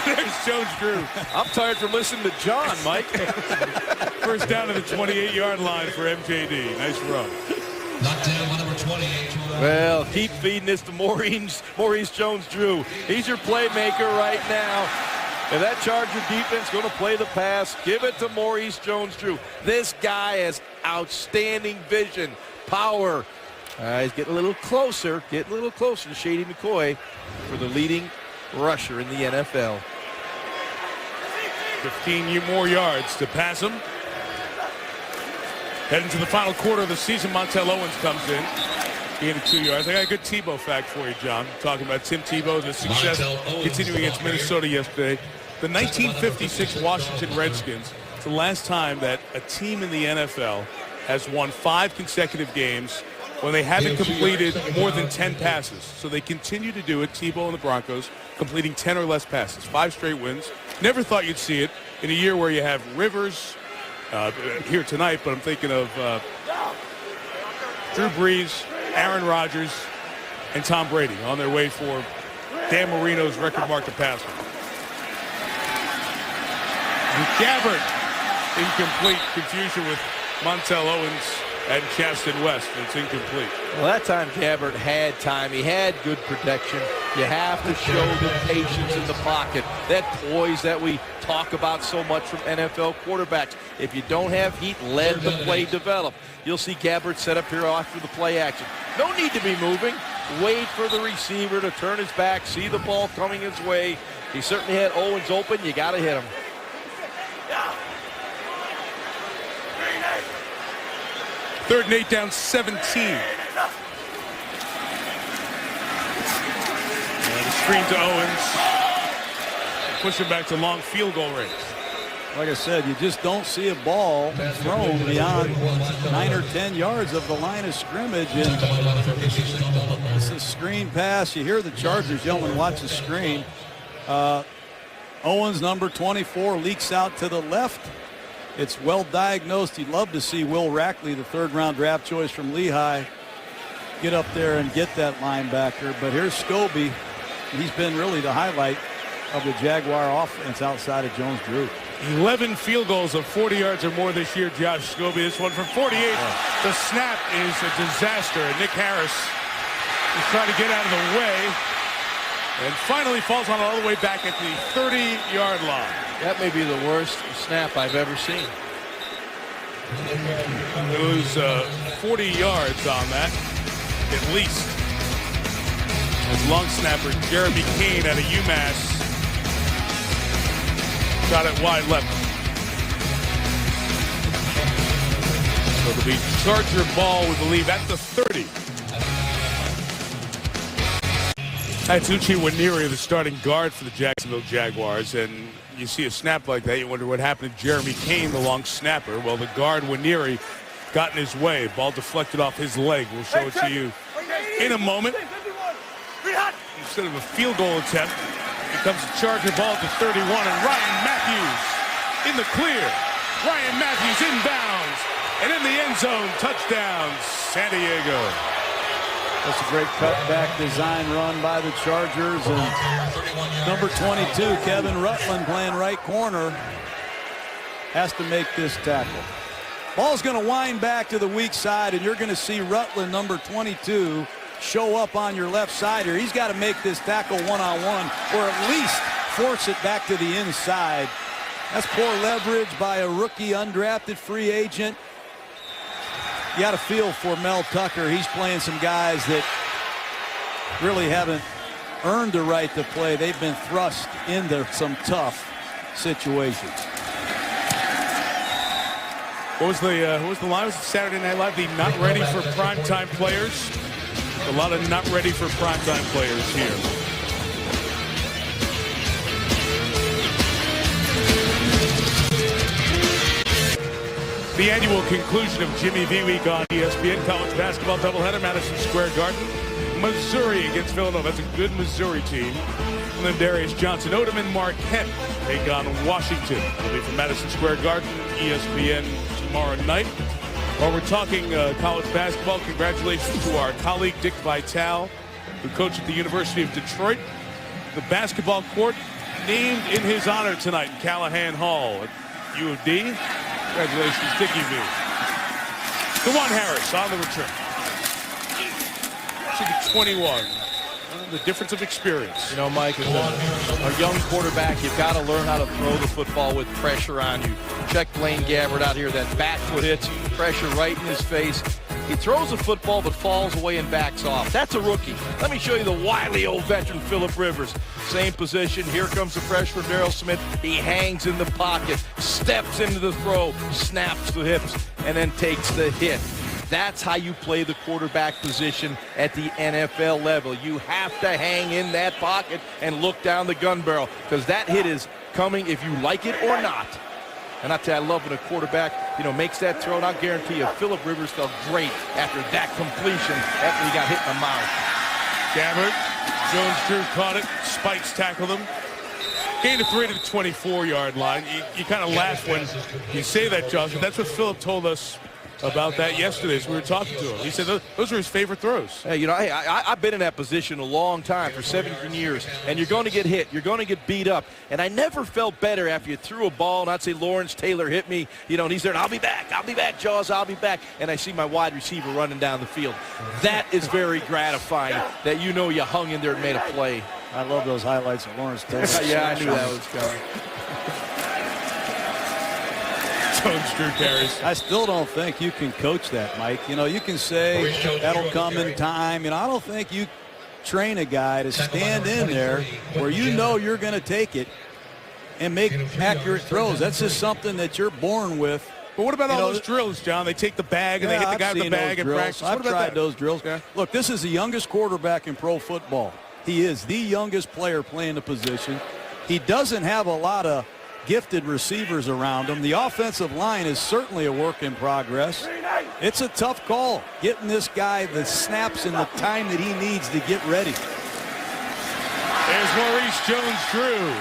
There's Jones-Drew. I'm tired from listening to John, Mike. First down to the 28-yard line for MJD. Nice run. Knocked down by number 28. Well, keep feeding this to Maurice Jones-Drew. He's your playmaker right now. And that Charger defense going to play the pass. Give it to Maurice Jones-Drew. This guy has outstanding vision, power. He's getting a little closer to Shady McCoy for the leading rusher in the NFL. 15 more yards to pass him. Heading to the final quarter of the season, Montel Owens comes in. Gain of 2 yards. I got a good Tebow fact for you, John. Talking about Tim Tebow and the success continuing against Minnesota yesterday. The 1956 Washington Redskins, it's the last time that a team in the NFL has won 5 consecutive games when they haven't completed more than 10 passes. So they continue to do it, Tebow and the Broncos, completing 10 or less passes. 5 straight wins. Never thought you'd see it in a year where you have Rivers here tonight, but I'm thinking of Drew Brees, Aaron Rodgers, and Tom Brady on their way for Dan Marino's record mark to pass. Gabbert, incomplete. Confusion with Montel Owens and Chaston West. It's incomplete. Well, that time Gabbert had time. He had good protection. You have to show the patience in the pocket, that poise that we talk about so much from NFL quarterbacks. If you don't have heat, let the play develop. You'll see Gabbert set up here after the play action. No need to be moving. Wait for the receiver to turn his back, see the ball coming his way. He certainly had Owens open. You got to hit him. Third and 8 down 17. And a screen to Owens. Push him back to long field goal range. Like I said, you just don't see a ball thrown beyond 9 or 10 yards of the line of scrimmage. And it's a screen pass. You hear the Chargers yelling, watch the screen. Owens, number 24, leaks out to the left. It's well diagnosed. You'd love to see Will Rackley, the 3rd-round draft choice from Lehigh, get up there and get that linebacker. But here's Scobie. He's been really the highlight of the Jaguar offense outside of Jones-Drew. 11 field goals of 40 yards or more this year, Josh Scobie. This one from 48. The snap is a disaster. Nick Harris is trying to get out of the way and finally falls on it all the way back at the 30-yard line. That may be the worst snap I've ever seen. It was 40 yards on that, at least. As long snapper Jeremy Kane out of UMass shot it wide left. So it'll be Charger ball, we believe, at the 30. That's Uche Nwaneri, the starting guard for the Jacksonville Jaguars, and you see a snap like that, you wonder what happened to Jeremy Kane, the long snapper. Well, the guard Nwaneri got in his way. Ball deflected off his leg. We'll show it to you in a moment. Instead of a field goal attempt, it becomes a Charger ball at the 31, and Ryan Matthews in the clear. Ryan Matthews inbounds, and in the end zone, touchdown, San Diego. That's a great cutback design run by the Chargers. And number 22, Kevin Rutland, playing right corner, has to make this tackle. Ball's going to wind back to the weak side, and you're going to see Rutland, number 22, show up on your left side here. He's got to make this tackle one-on-one, or at least force it back to the inside. That's poor leverage by a rookie undrafted free agent. You got to feel for Mel Tucker. He's playing some guys that really haven't earned the right to play. They've been thrust into some tough situations. What was the line? Was it Saturday Night Live? The not ready for primetime players. A lot of not ready for primetime players here. The annual conclusion of Jimmy V Week on ESPN. College basketball doubleheader, Madison Square Garden. Missouri against Villanova. That's a good Missouri team. And then Darius Johnson, Odom, and Marquette take on Washington. It'll be from Madison Square Garden, ESPN tomorrow night. While we're talking college basketball, congratulations to our colleague Dick Vitale, who coached at the University of Detroit. The basketball court named in his honor tonight in Callahan Hall at U of D. Congratulations, Dickie V. DeJuan Harris on the return. Should be 21. The difference of experience. You know, Mike, as a young quarterback, you've got to learn how to throw the football with pressure on you. Check Blaine Gabbert out here. That back foot hits, pressure right in his face. He throws the football but falls away and backs off. That's a rookie. Let me show you the wily old veteran, Phillip Rivers. Same position. Here comes the freshman, Darryl Smith. He hangs in the pocket, steps into the throw, snaps the hips, and then takes the hit. That's how you play the quarterback position at the NFL level. You have to hang in that pocket and look down the gun barrel, because that hit is coming if you like it or not. And I tell you, I love when a quarterback, makes that throw. And I'll guarantee you, Phillip Rivers felt great after that completion after he got hit in the mouth. Gabbert, Jones-Drew caught it. Spikes tackled him. Gain of 3 to the 24-yard line. You kind of laugh when you say that, Josh, but that's what Phillip told us about that yesterday as we were talking to him. He said those were his favorite throws. Hey, I've been in that position a long time, for 17 years, and you're going to get hit. You're going to get beat up. And I never felt better after you threw a ball, and I'd say, Lawrence Taylor hit me, and he's there, and I'll be back, Jaws, I'll be back. And I see my wide receiver running down the field. That is very gratifying, that you hung in there and made a play. I love those highlights of Lawrence Taylor. Yeah, I knew that was coming. Jones-Drew carries. I still don't think you can coach that, Mike. You can say that'll come in time. I don't think you train a guy to stand in there where you're going to take it and make accurate throws. That's just something that you're born with. But what about all those drills, John? They take the bag and they hit the guy with the bag and practice. I've tried those drills. Yeah. Look, this is the youngest quarterback in pro football. He is the youngest player playing the position. He doesn't have a lot of gifted receivers around him. The offensive line is certainly a work in progress. It's a tough call, getting this guy the snaps and the time that he needs to get ready. There's Maurice Jones-Drew.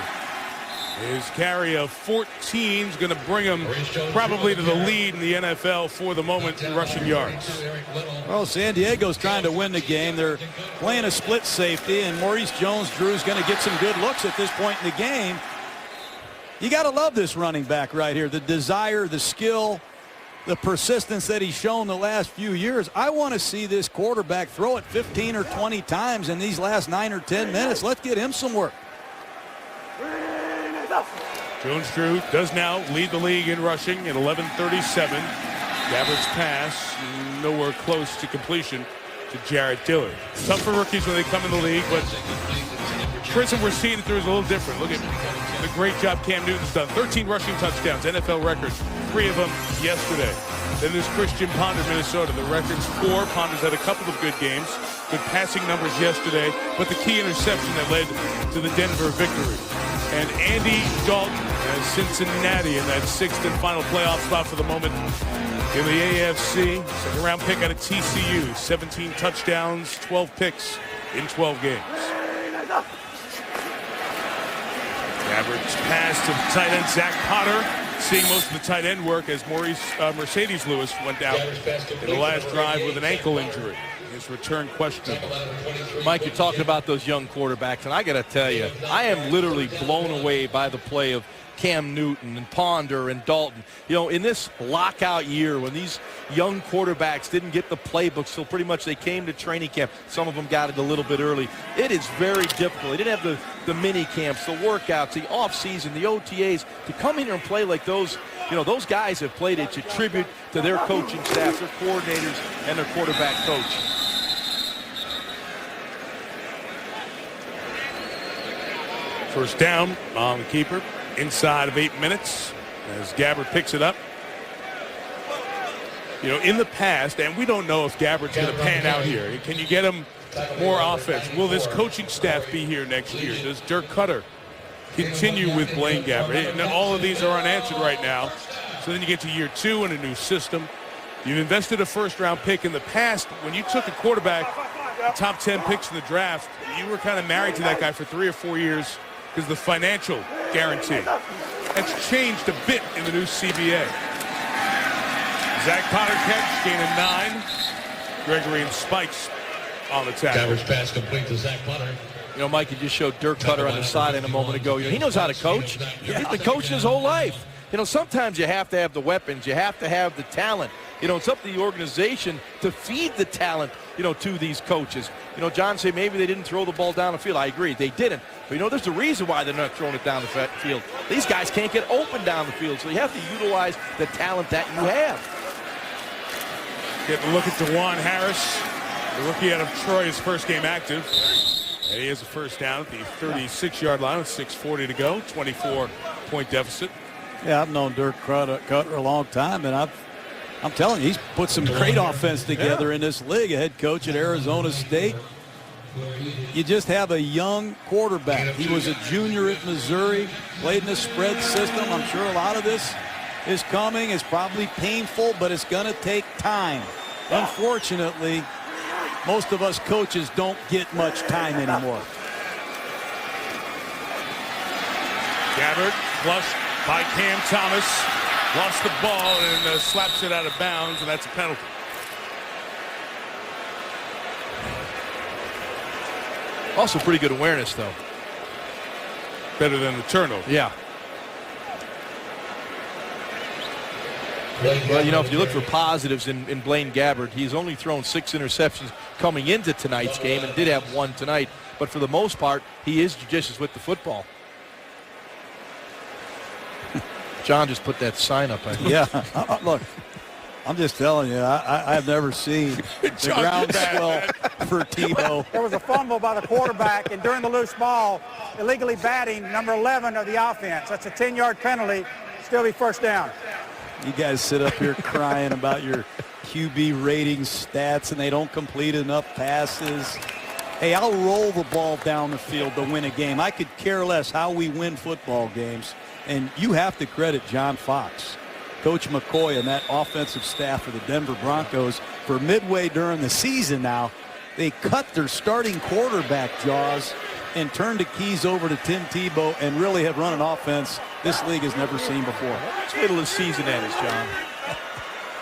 His carry of 14 is going to bring him probably to the lead in the NFL for the moment in rushing yards. Well, San Diego's trying to win the game. They're playing a split safety, and Maurice Jones-Drew is going to get some good looks at this point in the game. You got to love this running back right here. The desire, the skill, the persistence that he's shown the last few years. I want to see this quarterback throw it 15 or 20 times in these last 9 or 10 minutes. Let's get him some work. Jones-Drew does now lead the league in rushing at 11:37. Gabbert's pass nowhere close to completion. to Jarrett Dillard. Tough for rookies when they come in the league, but Prism we're seeing it through is a little different. Look at the great job Cam Newton's done. 13 rushing touchdowns, NFL record, 3 of them yesterday. Then there's Christian Ponder, Minnesota. The record's 4. Ponder's had a couple of good games, good passing numbers yesterday, but the key interception that led to the Denver victory. And Andy Dalton as Cincinnati in that 6th and final playoff spot for the moment in the AFC. Second-round pick out of TCU. 17 touchdowns, 12 picks in 12 games. Gabbert's pass to the tight end, Zach Potter, seeing most of the tight end work as Mercedes Lewis went down in the last drive with an ankle injury. His return questionable. Mike, you're talking about those young quarterbacks, and I got to tell you, I am literally blown away by the play of Cam Newton and Ponder and Dalton. You know, in this lockout year when these young quarterbacks didn't get the playbooks till pretty much they came to training camp, some of them got it a little bit early, it is very difficult. They didn't have the mini camps, the workouts, the off-season, the OTAs. To come in here and play like those, you know, those guys have played. It's a tribute to their coaching staff, their coordinators, and their quarterback coach. First down on the keeper. Inside of 8 minutes as Gabbert picks it up. You know, in the past, and we don't know if Gabbert's going to pan out here. Can you get him more offense? Will this coaching staff be here next year? Does Dirk Cutter continue with Blaine Gabbert? And all of these are unanswered right now. So then you get to year 2 in a new system. You've invested a first-round pick. In the past, when you took a quarterback, top 10 picks in the draft, you were kind of married to that guy for 3 or 4 years because of the financial guarantee. That's changed a bit in the new CBA. Zach Potter catch, gain of 9. Gregory and Spikes on the tackle. Gabbert's pass complete to Zach Potter. You know, Mike, you just showed Dirk Cutter on the sideline a moment ago. You know, he knows how to coach. He's been coaching his whole life. You know, sometimes you have to have the weapons. You have to have the talent. You know, it's up to the organization to feed the talent, you know, to these coaches. You know, John said maybe they didn't throw the ball down the field. I agree, they didn't. But, you know, there's a reason why they're not throwing it down the field. These guys can't get open down the field, so you have to utilize the talent that you have. Get a look at DeJuan Harris, the rookie out of Troy, his first game active. And he has a first down at the 36-yard line with 6:40 to go, 24-point deficit. Yeah, I've known Dirk Cutter a long time, and I'm telling you, he's put some great offense together in this league. A head coach at Arizona State. You just have a young quarterback. He was a junior at Missouri, played in a spread system. I'm sure a lot of this is coming. It's probably painful, but it's going to take time. Unfortunately, most of us coaches don't get much time anymore. Gabbert flushed by Cam Thomas. Lost the ball and slaps it out of bounds, and that's a penalty. Also pretty good awareness, though. Better than the turnover. Yeah. Well, you know, if you look for positives in Blaine Gabbert, he's only thrown 6 interceptions coming into tonight's game and did have 1 tonight. But for the most part, he is judicious with the football. John just put that sign up. Yeah, look, I'm just telling you, I've never seen the groundswell for Tebow. There was a fumble by the quarterback, and during the loose ball, illegally batting number 11 of the offense. That's a 10-yard penalty. Still be first down. You guys sit up here crying about your QB rating stats, and they don't complete enough passes. Hey, I'll roll the ball down the field to win a game. I could care less how we win football games. And you have to credit John Fox, Coach McCoy, and that offensive staff of the Denver Broncos for midway during the season now. They cut their starting quarterback jaws and turned the keys over to Tim Tebow and really have run an offense this league has never seen before. Let's wait till the season ends, John.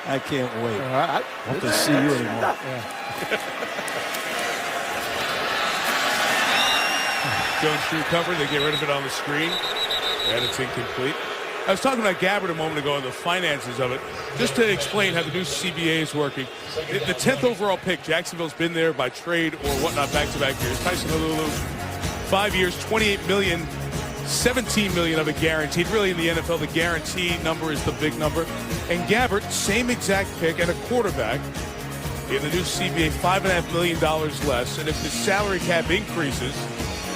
I can't wait. I hope to see you anymore. Jones through cover. They get rid of it on the screen. And it's incomplete. I was talking about Gabbert a moment ago and the finances of it. Just to explain how the new CBA is working. The 10th overall pick, Jacksonville's been there by trade or whatnot back-to-back years. Tyson Honolulu, 5 years, $28 million, $17 million of it guaranteed. Really, in the NFL, the guaranteed number is the big number. And Gabbert, same exact pick and a quarterback, in the new CBA, $5.5 million less. And if the salary cap increases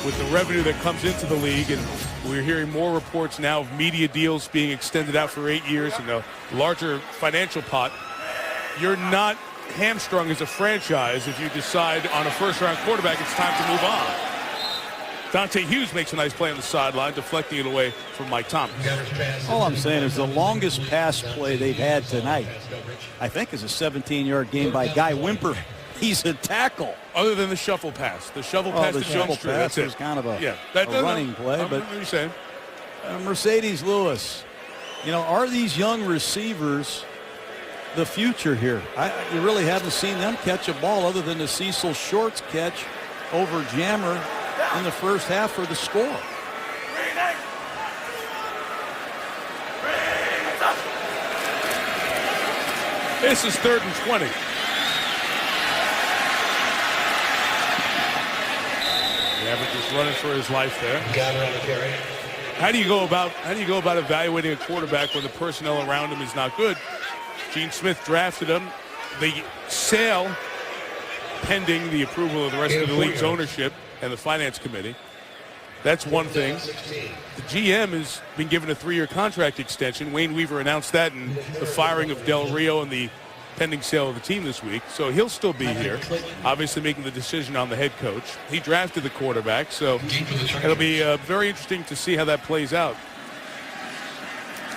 with the revenue that comes into the league, and we're hearing more reports now of media deals being extended out for 8 years and a larger financial pot, you're not hamstrung as a franchise if you decide on a first-round quarterback it's time to move on. Dante Hughes makes a nice play on the sideline, deflecting it away from Mike Thomas. All I'm saying is the longest pass play they've had tonight, I think, is a 17-yard game by Guy Wimper. He's a tackle. Other than the shuffle pass. The shuffle pass to John Street. Pass was kind of a running play. But what you're saying. Mercedes Lewis, are these young receivers the future here? You really haven't seen them catch a ball other than the Cecil Shorts catch over Jammer in the first half for the score. This is 3rd and 20. Gabbert just running for his life there. How do you go about evaluating a quarterback when the personnel around him is not good? Gene Smith drafted him. The sale, pending the approval of the rest of the league's ownership and the finance committee. That's one thing. The GM has been given a 3-year contract extension. Wayne Weaver announced that in the firing of Del Rio and the pending sale of the team this week. So he'll still be here, obviously making the decision on the head coach. He drafted the quarterback, so it'll be very interesting to see how that plays out.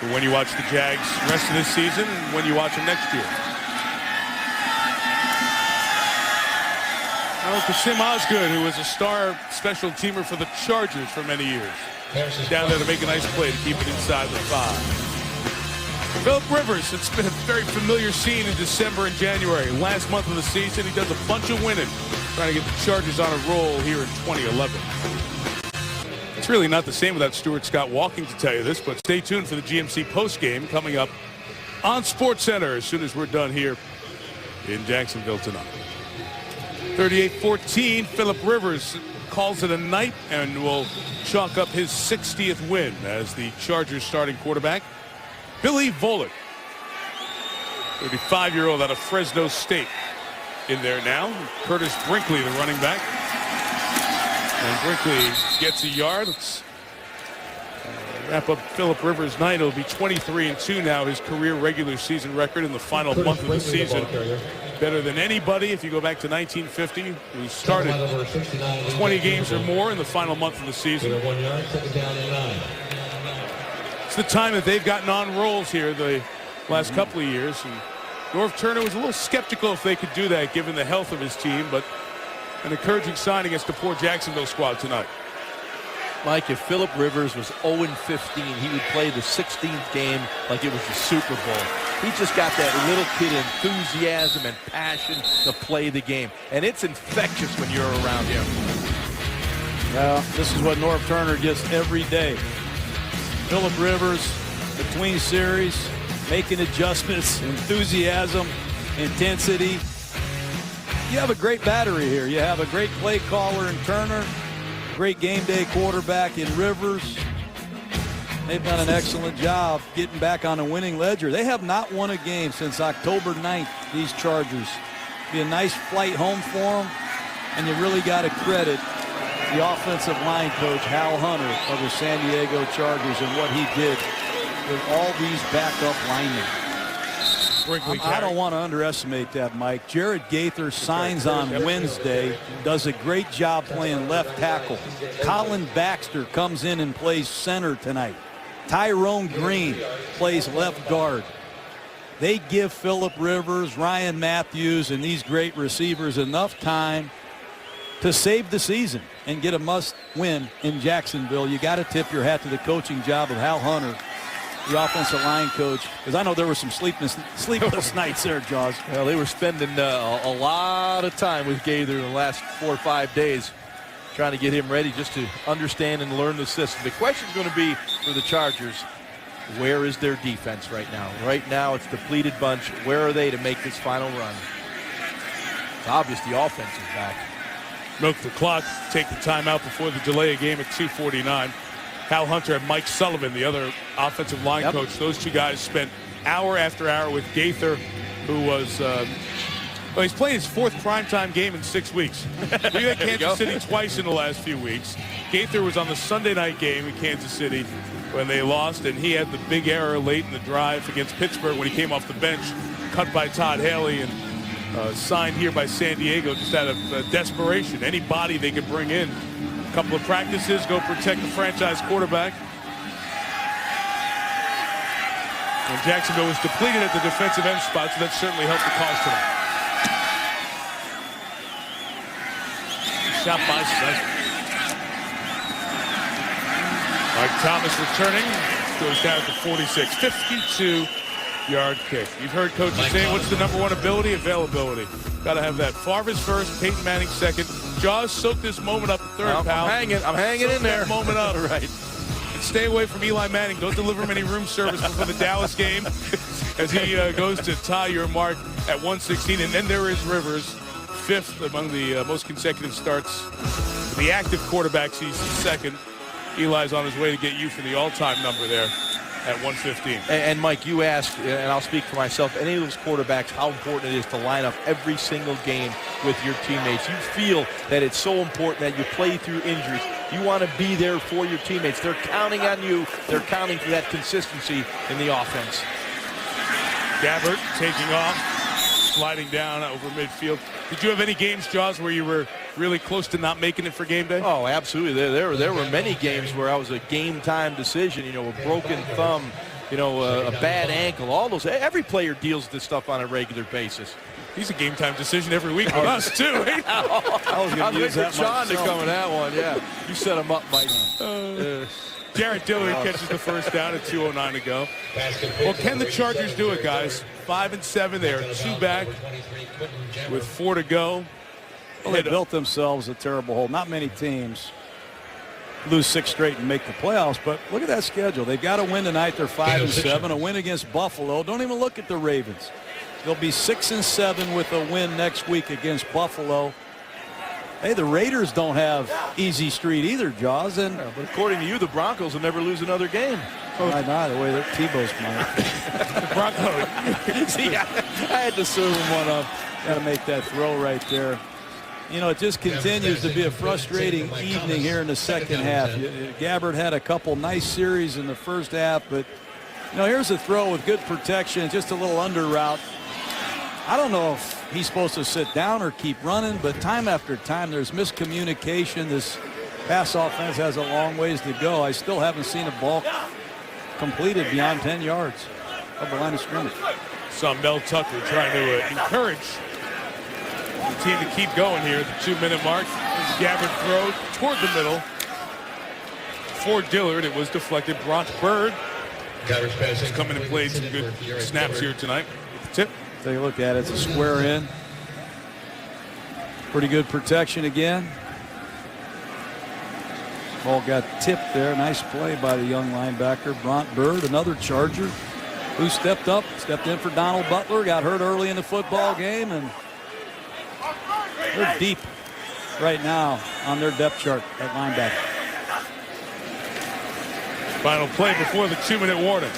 So when you watch the Jags rest of this season and when you watch them next year. Kasim Osgood, who was a star special teamer for the Chargers for many years, down there to make a nice play to keep it inside the 5. Phillip Rivers, it's been a very familiar scene in December and January. Last month of the season, he does a bunch of winning, trying to get the Chargers on a roll here in 2011. It's really not the same without Stuart Scott walking to tell you this, but stay tuned for the GMC postgame coming up on SportsCenter as soon as we're done here in Jacksonville tonight. 38-14, Phillip Rivers calls it a night and will chalk up his 60th win as the Chargers starting quarterback. Billy Volek, 35-year-old out of Fresno State, in there now. Curtis Brinkley, the running back. And Brinkley gets a yard. Let's wrap up Phillip Rivers' night. It'll be 23-2 now, his career regular season record in the final month of the season. Better than anybody if you go back to 1950, who started 20 games or more in the final month of the season. It's the time that they've gotten on rolls here the last couple of years. And Norv Turner was a little skeptical if they could do that given the health of his team, but an encouraging sign against the poor Jacksonville squad tonight. Mike, if Phillip Rivers was 0-15, he would play the 16th game like it was the Super Bowl. He just got that little kid enthusiasm and passion to play the game. And it's infectious when you're around him. Well, this is what Norv Turner gets every day. Phillip Rivers, between series, making adjustments, enthusiasm, intensity. You have a great battery here. You have a great play caller in Turner, great game day quarterback in Rivers. They've done an excellent job getting back on a winning ledger. They have not won a game since October 9th, these Chargers. Be a nice flight home for them, and you really got to credit the offensive line coach, Hal Hunter, of the San Diego Chargers and what he did with all these backup linemen. I don't want to underestimate that, Mike. Jared Gaither signs on Wednesday, does a great job playing left tackle. Colin Baxter comes in and plays center tonight. Tyrone Green plays left guard. They give Phillip Rivers, Ryan Matthews, and these great receivers enough time to save the season and get a must-win in Jacksonville. You got to tip your hat to the coaching job of Hal Hunter, the offensive line coach, because I know there were some sleepless nights there, Jaws. Well, they were spending a lot of time with Gaither in the last 4 or 5 days trying to get him ready just to understand and learn the system. The question is going to be for the Chargers, where is their defense right now? Right now, it's a depleted bunch. Where are they to make this final run? It's obvious the offense is back. Milk the clock, take the timeout before the delay of game at 2:49. Hal Hunter and Mike Sullivan, the other offensive line coach, those two guys spent hour after hour with Gaither, who was Well, he's playing his 4th primetime game in 6 weeks. We had Kansas City twice in the last few weeks. Gaither was on the Sunday night game in Kansas City when they lost, and he had the big error late in the drive against Pittsburgh when he came off the bench, cut by Todd Haley, and signed here by San Diego just out of desperation. Any body they could bring in. A couple of practices, go protect the franchise quarterback. And Jacksonville was depleted at the defensive end spot, so that certainly helped the cause tonight. Shot by Seth. Mike Thomas returning. Goes down at the 46. 52-yard kick. You've heard coaches say, what's the number one ability? Availability. Got to have that. Favre's first, Peyton Manning second. Jaws soaked this moment up at third, pal. I'm hanging in there. Moment up. Right. And stay away from Eli Manning. Don't deliver him any room service before the Dallas game as he goes to tie your mark at 116. And then there is Rivers. 5th among the most consecutive starts. The active quarterbacks, he's 2nd. Eli's on his way to get you for the all-time number there at 115. And Mike, you asked, and I'll speak for myself, any of those quarterbacks, how important it is to line up every single game with your teammates. You feel that it's so important that you play through injuries. You want to be there for your teammates. They're counting on you. They're counting for that consistency in the offense. Gabbert taking off, sliding down over midfield. Did you have any games, Jaws, where you were really close to not making it for game day? Oh, absolutely. There were many games where I was a game-time decision, a broken thumb, a bad ankle, all those. Every player deals with this stuff on a regular basis. He's a game-time decision every week with us, too. I was waiting for Sean to come in that one, yeah. You set him up, Mike. Jarrett Dillard catches the first down at 2:09 to go. Well, can the Chargers do it, guys? 5-7. They are 2 back with 4 to go. Well, they built themselves a terrible hole. Not many teams lose 6 straight and make the playoffs, but look at that schedule. They've got to win tonight. They're 5-7. A win against Buffalo. Don't even look at the Ravens. They'll be 6-7 with a win next week against Buffalo. Hey, the Raiders don't have easy street either, Jaws. And but according to you, the Broncos will never lose another game. Why not? The way that Tebow's playing. The Broncos. See, I had to serve him one up. Got to make that throw right there. It just continues to be a frustrating evening here in the second half. Gabbert had a couple nice series in the first half, but, here's a throw with good protection, just a little under route. I don't know if he's supposed to sit down or keep running, but time after time there's miscommunication. This pass offense has a long ways to go. I still haven't seen a ball completed beyond 10 yards of the line of scrimmage. Saw Mel Tucker trying to encourage the team to keep going here at the 2-minute mark. Gabbert throw toward the middle. For Dillard, it was deflected. Brock Bird has come in and played some good snaps here tonight with the tip. Take a look at it. It's a square in. Pretty good protection again. Ball got tipped there. Nice play by the young linebacker, Bront Bird, another Charger who stepped in for Donald Butler, got hurt early in the football game, and they're deep right now on their depth chart at linebacker. Final play before the 2-minute warning.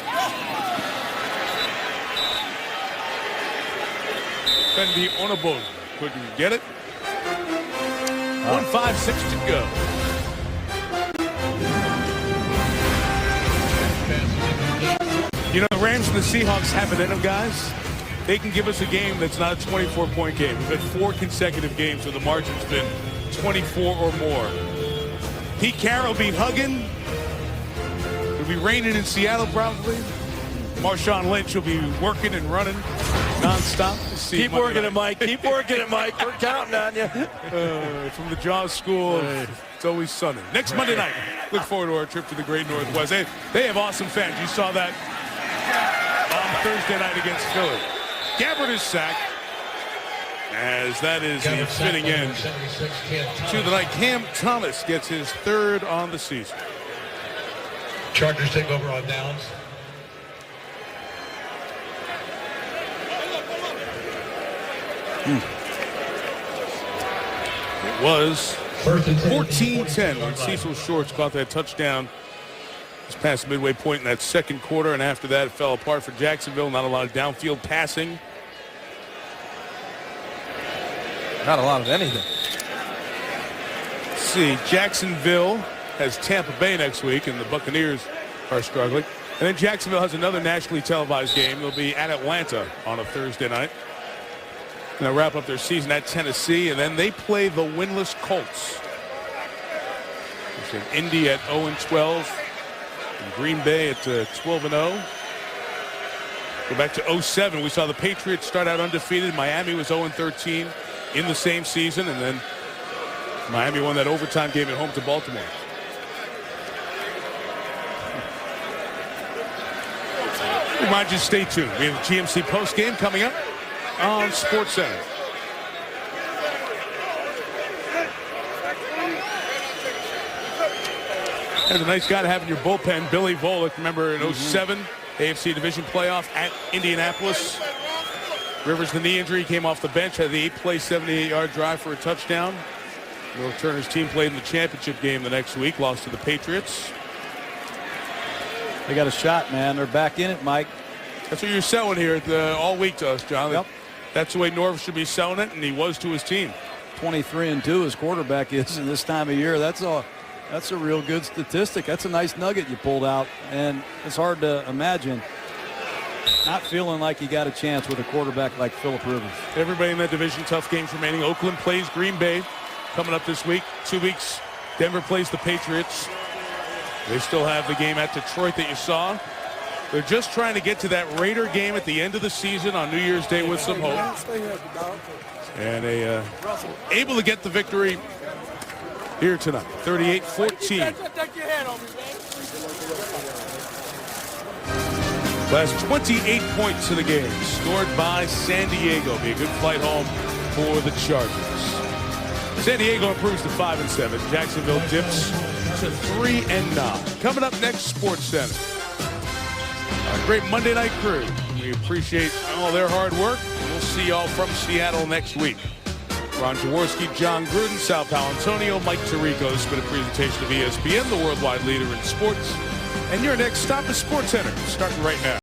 Fendi Onabon couldn't get it. 1:56 to go. The Rams and the Seahawks have it in them, guys. They can give us a game that's not a 24-point game. We've had 4 consecutive games where the margin's been 24 or more. Pete Carroll beat Huggin. It'll be raining in Seattle probably. Marshawn Lynch will be working and running nonstop. Keep working it, Mike. Keep working it, Mike. We're counting on you. From the Jaws School, it's always sunny. Next Monday night, look forward to our trip to the Great Northwest. They have awesome fans. You saw that on Thursday night against Philly. Gabbert is sacked, as that is the fitting end to the night. Cam Thomas gets his 3rd on the season. Chargers take over on downs. It was 14-10 when Cecil Shorts caught that touchdown just past the midway point in that second quarter, and after that it fell apart for Jacksonville. Not a lot of downfield passing. Not a lot of anything. Let's see, Jacksonville has Tampa Bay next week, and the Buccaneers are struggling. And then Jacksonville has another nationally televised game. They'll be at Atlanta on a Thursday night. And they'll wrap up their season at Tennessee, and then they play the winless Colts. Indy at 0-12, and Green Bay at 12-0. Go back to 07. We saw the Patriots start out undefeated. Miami was 0-13 in the same season, and then Miami won that overtime game at home to Baltimore. Remind you to stay tuned. We have a GMC post game coming up on SportsCenter. There's a nice guy to have in your bullpen, Billy Volek. Remember in 07, AFC Division playoff at Indianapolis. Rivers, the knee injury, came off the bench, had the 8-play, 78-yard drive for a touchdown. North Turner's team played in the championship game the next week, lost to the Patriots. They got a shot, man. They're back in it, Mike. That's what you're selling here all week to us, John. Yep. That's the way Norv should be selling it, and he was to his team. 23-2 his quarterback is in this time of year. That's a real good statistic. That's a nice nugget you pulled out, and it's hard to imagine not feeling like you got a chance with a quarterback like Phillip Rivers. Everybody in that division, tough games remaining. Oakland plays Green Bay coming up this week. 2 weeks, Denver plays the Patriots. They still have the game at Detroit that you saw. They're just trying to get to that Raider game at the end of the season on New Year's Day with some hope. And they able to get the victory here tonight, 38-14. Last 28 points of the game scored by San Diego. Be a good flight home for the Chargers. San Diego improves to 5-7. Jacksonville dips to 3-9. Coming up next, SportsCenter. A great Monday night crew. We appreciate all their hard work. We'll see y'all from Seattle next week. Ron Jaworski, John Gruden, Sal Paolantonio, Mike Tirico. This has been a presentation of ESPN, the worldwide leader in sports. And your next stop is SportsCenter, starting right now.